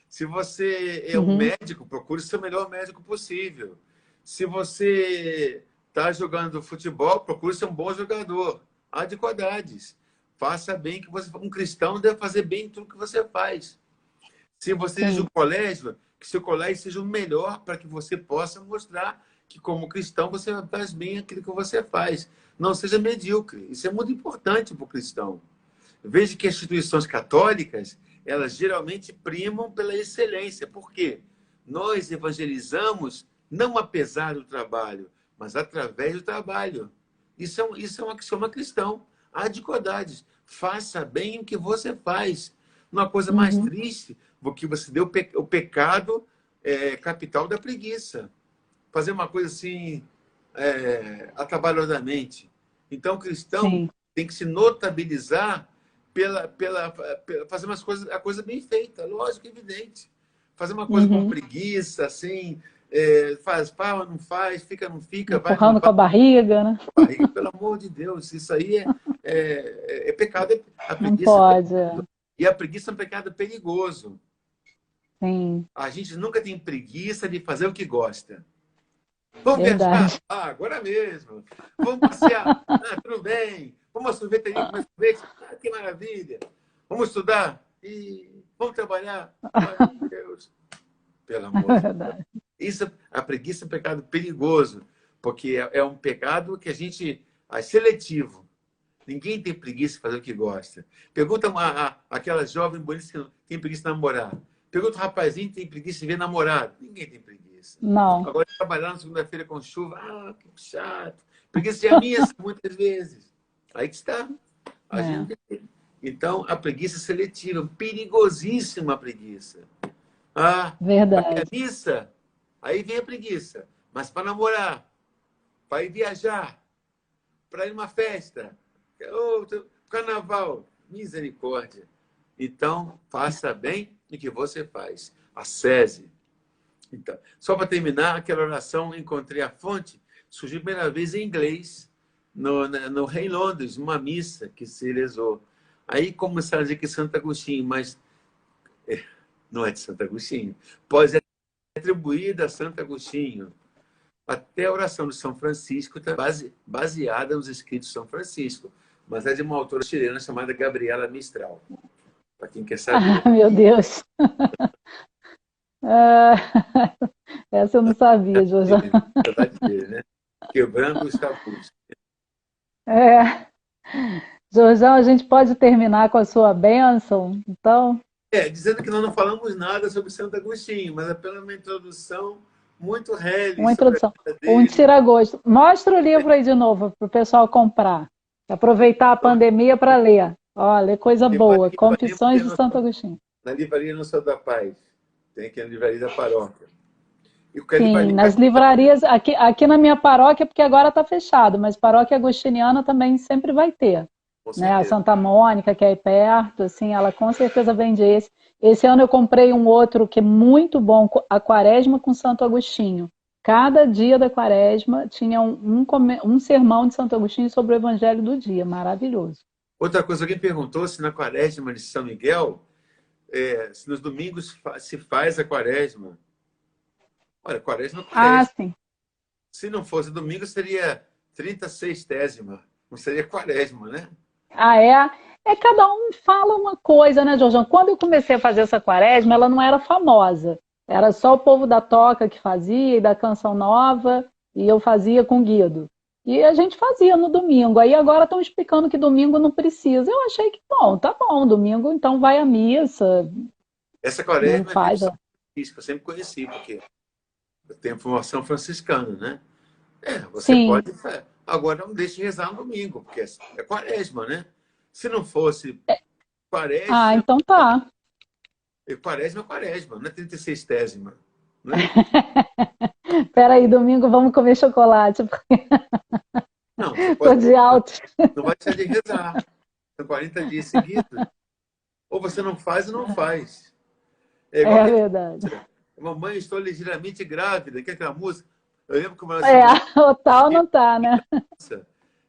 Speaker 2: Se você é um médico, procure ser o melhor médico possível. Se você está jogando futebol, procure ser um bom jogador. Ad quodades. Faça bem que você... Um cristão deve fazer bem tudo que você faz. Se você diz o colégio, que seu colégio seja o melhor para que você possa mostrar que, como cristão, você faz bem aquilo que você faz. Não seja medíocre. Isso é muito importante para o cristão. Veja que as instituições católicas, elas geralmente primam pela excelência. Por quê? Nós evangelizamos não apesar do trabalho, mas através do trabalho. Isso é um axioma cristão. Ad quodades. Faça bem o que você faz. Uma coisa mais triste, porque você deu o pecado capital da preguiça. Fazer uma coisa assim, atabalhadamente. Então, o cristão tem que se notabilizar pela fazer a coisa bem feita, lógico, evidente. Fazer uma coisa com preguiça, assim, faz, não faz, fica, não fica,
Speaker 1: empurrando com a barriga, né?
Speaker 2: Barriga, pelo amor de Deus, isso aí é pecado. A preguiça
Speaker 1: não pode.
Speaker 2: E a preguiça é um pecado perigoso.
Speaker 1: Sim.
Speaker 2: A gente nunca tem preguiça de fazer o que gosta. Vamos
Speaker 1: Verdade.
Speaker 2: viajar? Agora mesmo. Vamos passear? Tudo bem. Vamos à sorveteria comer sorvete? Que maravilha. Vamos estudar? Vamos trabalhar? Meu Deus. Pelo amor de Deus. A preguiça é um pecado perigoso, porque é um pecado que a gente é seletivo. Ninguém tem preguiça de fazer o que gosta. Pergunta aquela jovem bonita que tem preguiça de namorar. Pergunta o rapazinho que tem preguiça de ver namorado. Ninguém tem preguiça.
Speaker 1: Não.
Speaker 2: Agora, trabalhar na segunda-feira com chuva, que chato. Preguiça de minhas muitas vezes. Aí que está. A gente... Então, a preguiça é seletiva, perigosíssima a preguiça.
Speaker 1: Verdade.
Speaker 2: Para ir à missa, aí vem a preguiça. Mas para namorar, para ir viajar, para ir numa festa, carnaval, misericórdia. Então, faça bem o que você faz. Acese. Então, só para terminar, aquela oração, encontrei a fonte, surgiu a primeira vez em inglês, no Rei Londres, uma missa que se rezou. Aí começaram a dizer que é Santo Agostinho, mas não é de Santo Agostinho. Pode ser atribuída a Santo Agostinho. Até a oração de São Francisco está baseada nos escritos de São Francisco, mas é de uma autora chilena chamada Gabriela Mistral. Para quem quer saber.
Speaker 1: Meu Deus! Essa eu não sabia, Jorge.
Speaker 2: Né? Quebrando os tabus.
Speaker 1: Jorjão, a gente pode terminar com a sua bênção, então?
Speaker 2: Dizendo que nós não falamos nada sobre Santo Agostinho, mas apenas uma introdução muito réis.
Speaker 1: Uma introdução, um tira-gosto. Mostra o livro aí de novo para o pessoal comprar. Aproveitar a pandemia para ler. Olha, coisa boa. Confissões de Santo Agostinho.
Speaker 2: Na livraria Nossa da Paz. Tem aqui na livraria da paróquia.
Speaker 1: Sim, nas livrarias, aqui na minha paróquia, porque agora está fechado, mas paróquia agostiniana também sempre vai ter. Né? A Santa Mônica, que é aí perto, assim, ela com certeza vende esse. Esse ano eu comprei um outro que é muito bom, a Quaresma com Santo Agostinho. Cada dia da Quaresma tinha um sermão de Santo Agostinho sobre o Evangelho do dia, maravilhoso.
Speaker 2: Outra coisa, alguém perguntou se na Quaresma de São Miguel, se nos domingos se faz a Quaresma. Olha, Quaresma é Quaresma.
Speaker 1: Sim.
Speaker 2: Se não fosse domingo, seria 36ª, não seria Quaresma, né?
Speaker 1: Cada um fala uma coisa, né, Jorjão? Quando eu comecei a fazer essa Quaresma, ela não era famosa. Era só o povo da Toca que fazia, e da Canção Nova, e eu fazia com Guido. E a gente fazia no domingo. Aí agora estão explicando que domingo não precisa. Eu achei que, tá bom, domingo então vai à missa.
Speaker 2: Essa Quaresma eu sempre conheci, porque eu tenho formação franciscana, né? Você pode... Agora não deixe de rezar no domingo, porque é Quaresma, né? Se não fosse Quaresma...
Speaker 1: então tá.
Speaker 2: Quaresma é Quaresma, não é 36ª. Né?
Speaker 1: Peraí, domingo vamos comer chocolate.
Speaker 2: Não,
Speaker 1: tô de alto.
Speaker 2: Não vai deixar de rezar. São 40 dias seguidos. Ou você não faz ou não faz.
Speaker 1: É verdade.
Speaker 2: Mamãe, estou ligeiramente grávida. Que é aquela música? Eu lembro como ela...
Speaker 1: o tal não tá, né?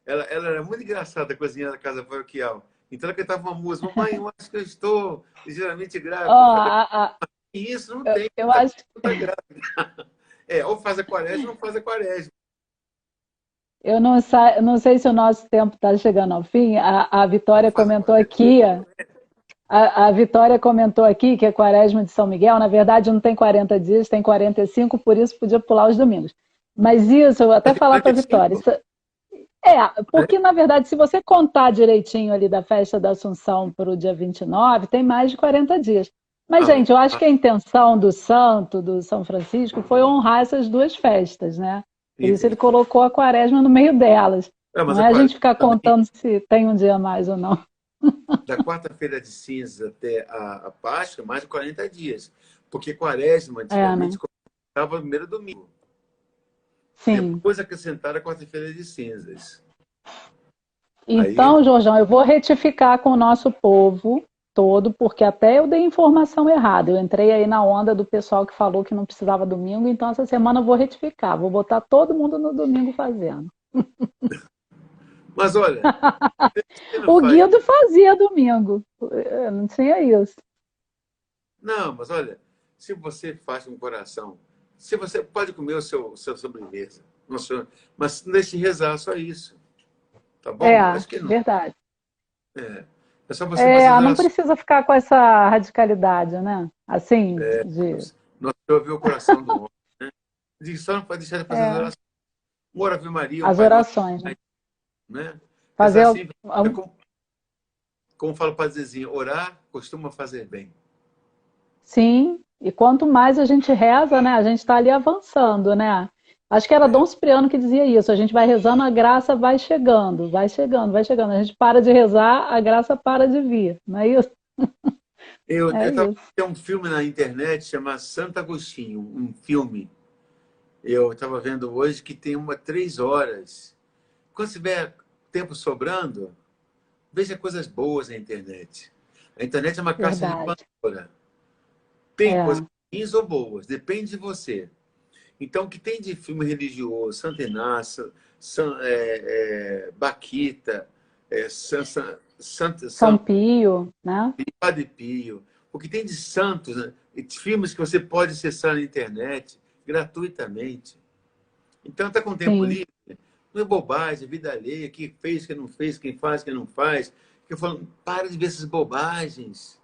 Speaker 2: Ela era muito engraçada, cozinhando da casa paroquial. Então ela cantava uma música, mamãe, eu acho que eu estou ligeiramente grávida. Isso não tem.
Speaker 1: Eu acho que
Speaker 2: tá grávida. Ou faz a Quaresma ou não faz a Quaresma.
Speaker 1: Eu não sei se o nosso tempo está chegando ao fim. A Vitória comentou aqui. A Vitória comentou aqui que a Quaresma de São Miguel, na verdade, não tem 40 dias, tem 45, por isso podia pular os domingos. Mas isso, eu vou até falar para a Vitória. Porque, na verdade, se você contar direitinho ali da festa da Assunção para o dia 29, tem mais de 40 dias. Mas, gente, eu acho que a intenção do santo, do São Francisco, foi honrar essas duas festas, né? Por isso ele colocou a Quaresma no meio delas. Não é a gente ficar contando se tem um dia a mais ou não.
Speaker 2: Da quarta-feira de cinza até a Páscoa, mais de 40 dias. Porque Quaresma, antigamente, começava no primeiro domingo.
Speaker 1: Sim.
Speaker 2: Depois acrescentaram a quarta-feira de cinzas.
Speaker 1: Então, Jorjão, eu vou retificar com o nosso povo todo, porque até eu dei informação errada. Eu entrei aí na onda do pessoal que falou que não precisava domingo, então essa semana eu vou retificar. Vou botar todo mundo no domingo fazendo.
Speaker 2: Mas olha...
Speaker 1: o Guido fazia domingo. Não tinha isso.
Speaker 2: Não, mas olha, se você faz com o coração, se você pode comer o seu sobremesa, mas não deixe de rezar, só isso. Tá bom?
Speaker 1: Acho que não. Verdade.
Speaker 2: É só você
Speaker 1: não precisa ficar com essa radicalidade, né? Assim,
Speaker 2: Nós ouvir o coração do homem, né? Só não pode deixar de fazer as orações. Uma Ave Maria,
Speaker 1: as orações, né? Fazer
Speaker 2: assim, como fala o padrezinho, orar costuma fazer bem.
Speaker 1: Sim, e quanto mais a gente reza, né, a gente está ali avançando, né? Acho que era
Speaker 2: É.
Speaker 1: Dom Cipriano que dizia isso, a gente vai rezando, a graça vai chegando, vai chegando, vai chegando. A gente para de rezar, a graça para de vir, não é isso? É
Speaker 2: Eu tava
Speaker 1: isso,
Speaker 2: vendo um filme na internet chamado Santo Agostinho, um filme. Eu estava vendo hoje que tem 3 horas. Quando tiver tempo sobrando, veja coisas boas na internet. A internet é uma caixa de
Speaker 1: verdade.
Speaker 2: Pandora. Tem coisas
Speaker 1: É,
Speaker 2: ruins ou boas, depende de você. Então, o que tem de filme religioso, Santo Inácio, Baquita,
Speaker 1: São Pio, né?
Speaker 2: Padre Pio, o que tem de santos, né? E filmes que você pode acessar na internet gratuitamente. Então, está com tempo
Speaker 1: Sim,
Speaker 2: livre, não é bobagem, vida alheia, quem fez, quem não fez, quem faz, quem não faz. Eu falo, para de ver essas bobagens.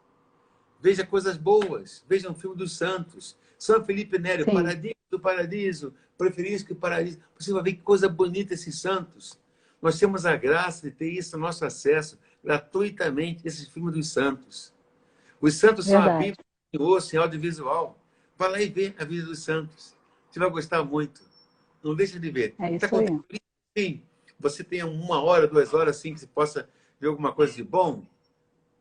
Speaker 2: Veja coisas boas. Veja um filme dos santos. São Felipe Neri,
Speaker 1: sim,
Speaker 2: Paradiso do Paradiso, Preferisco e Paradiso. Você vai ver que coisa bonita esses santos. Nós temos a graça de ter isso no nosso acesso, gratuitamente, esses filmes dos santos. Os santos são a
Speaker 1: verdade.
Speaker 2: Bíblia em osso, em audiovisual. Vai lá e vê a vida dos santos. Você vai gostar muito. Não deixa de ver.
Speaker 1: É
Speaker 2: Está
Speaker 1: isso aí.
Speaker 2: contando sim. Você tem 1 hora, 2 horas, assim, que você possa ver alguma coisa de bom.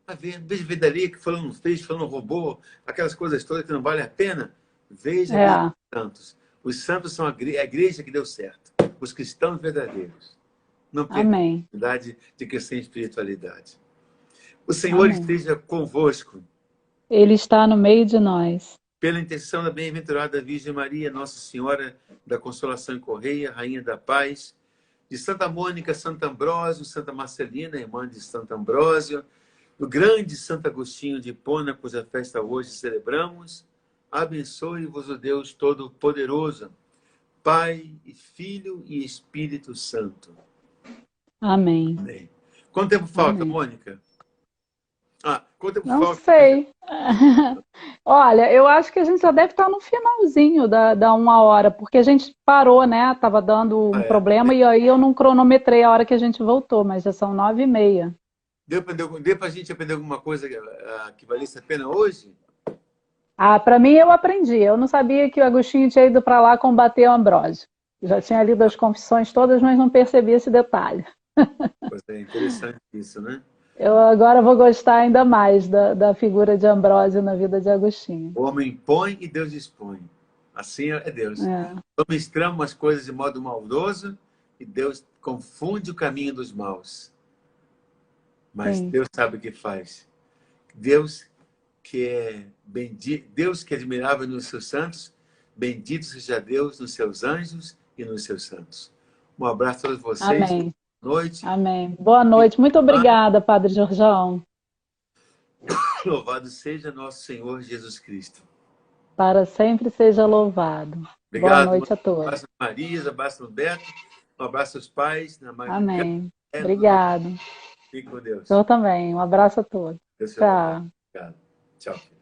Speaker 2: Vai ver. Veja a vida ali que fulano não fez, fulano roubou, aquelas coisas todas que não valem a pena. Veja a vida
Speaker 1: É,
Speaker 2: dos santos. Os santos são a igreja que deu certo. Os cristãos verdadeiros. Não percam a
Speaker 1: amém,
Speaker 2: oportunidade de crescer em espiritualidade. O Senhor
Speaker 1: amém.
Speaker 2: esteja convosco.
Speaker 1: Ele está no meio de nós.
Speaker 2: Pela intercessão da bem-aventurada Virgem Maria, Nossa Senhora da Consolação e Correia, Rainha da Paz, de Santa Mônica, Santo Ambrósio, Santa Marcelina, irmã de Santo Ambrósio, do grande Santo Agostinho de Hipona, cuja festa hoje celebramos, abençoe-vos o Deus Todo-Poderoso, Pai, e Filho e Espírito Santo.
Speaker 1: Amém,
Speaker 2: Amém. Quanto tempo falta,
Speaker 1: amém.
Speaker 2: Mônica? Quanto tempo
Speaker 1: Não
Speaker 2: falta?
Speaker 1: sei. Olha, eu acho que a gente já deve estar no finalzinho da 1 hora, porque a gente parou, né? Tava dando um
Speaker 2: É.
Speaker 1: problema e aí eu não cronometrei a hora que a gente voltou, mas já são 9h30.
Speaker 2: Deu para a gente aprender alguma coisa que valesse a pena hoje?
Speaker 1: Ah, para mim eu aprendi. Eu não sabia que o Agostinho tinha ido para lá combater o Ambrósio. Já tinha lido as confissões todas, mas não percebi esse detalhe.
Speaker 2: Pois é interessante isso, né?
Speaker 1: Eu agora vou gostar ainda mais da figura de Ambrósio na vida de Agostinho.
Speaker 2: O homem põe e Deus dispõe. Assim é Deus.
Speaker 1: É,
Speaker 2: O homem trama as coisas de modo maldoso e Deus confunde o caminho dos maus. Mas
Speaker 1: sim.
Speaker 2: Deus sabe o que faz. Deus que é bendito, Deus que é admirável nos seus santos, bendito seja Deus nos seus anjos e nos seus santos. Um abraço a todos vocês.
Speaker 1: Amém.
Speaker 2: Boa noite.
Speaker 1: Amém. Boa noite. Muito obrigada, Padre Jorjão.
Speaker 2: Louvado seja nosso Senhor Jesus Cristo.
Speaker 1: Para sempre seja louvado. Boa
Speaker 2: Obrigado. Um
Speaker 1: noite a todos.
Speaker 2: abraço a Marisa, um abraço no Beto, um abraço aos pais, na Magnicana.
Speaker 1: Amém. Obrigado.
Speaker 2: Fique com Deus.
Speaker 1: Eu também. Um abraço a todos.
Speaker 2: Deus te abençoe.
Speaker 1: Tchau.
Speaker 2: Obrigado. Tchau.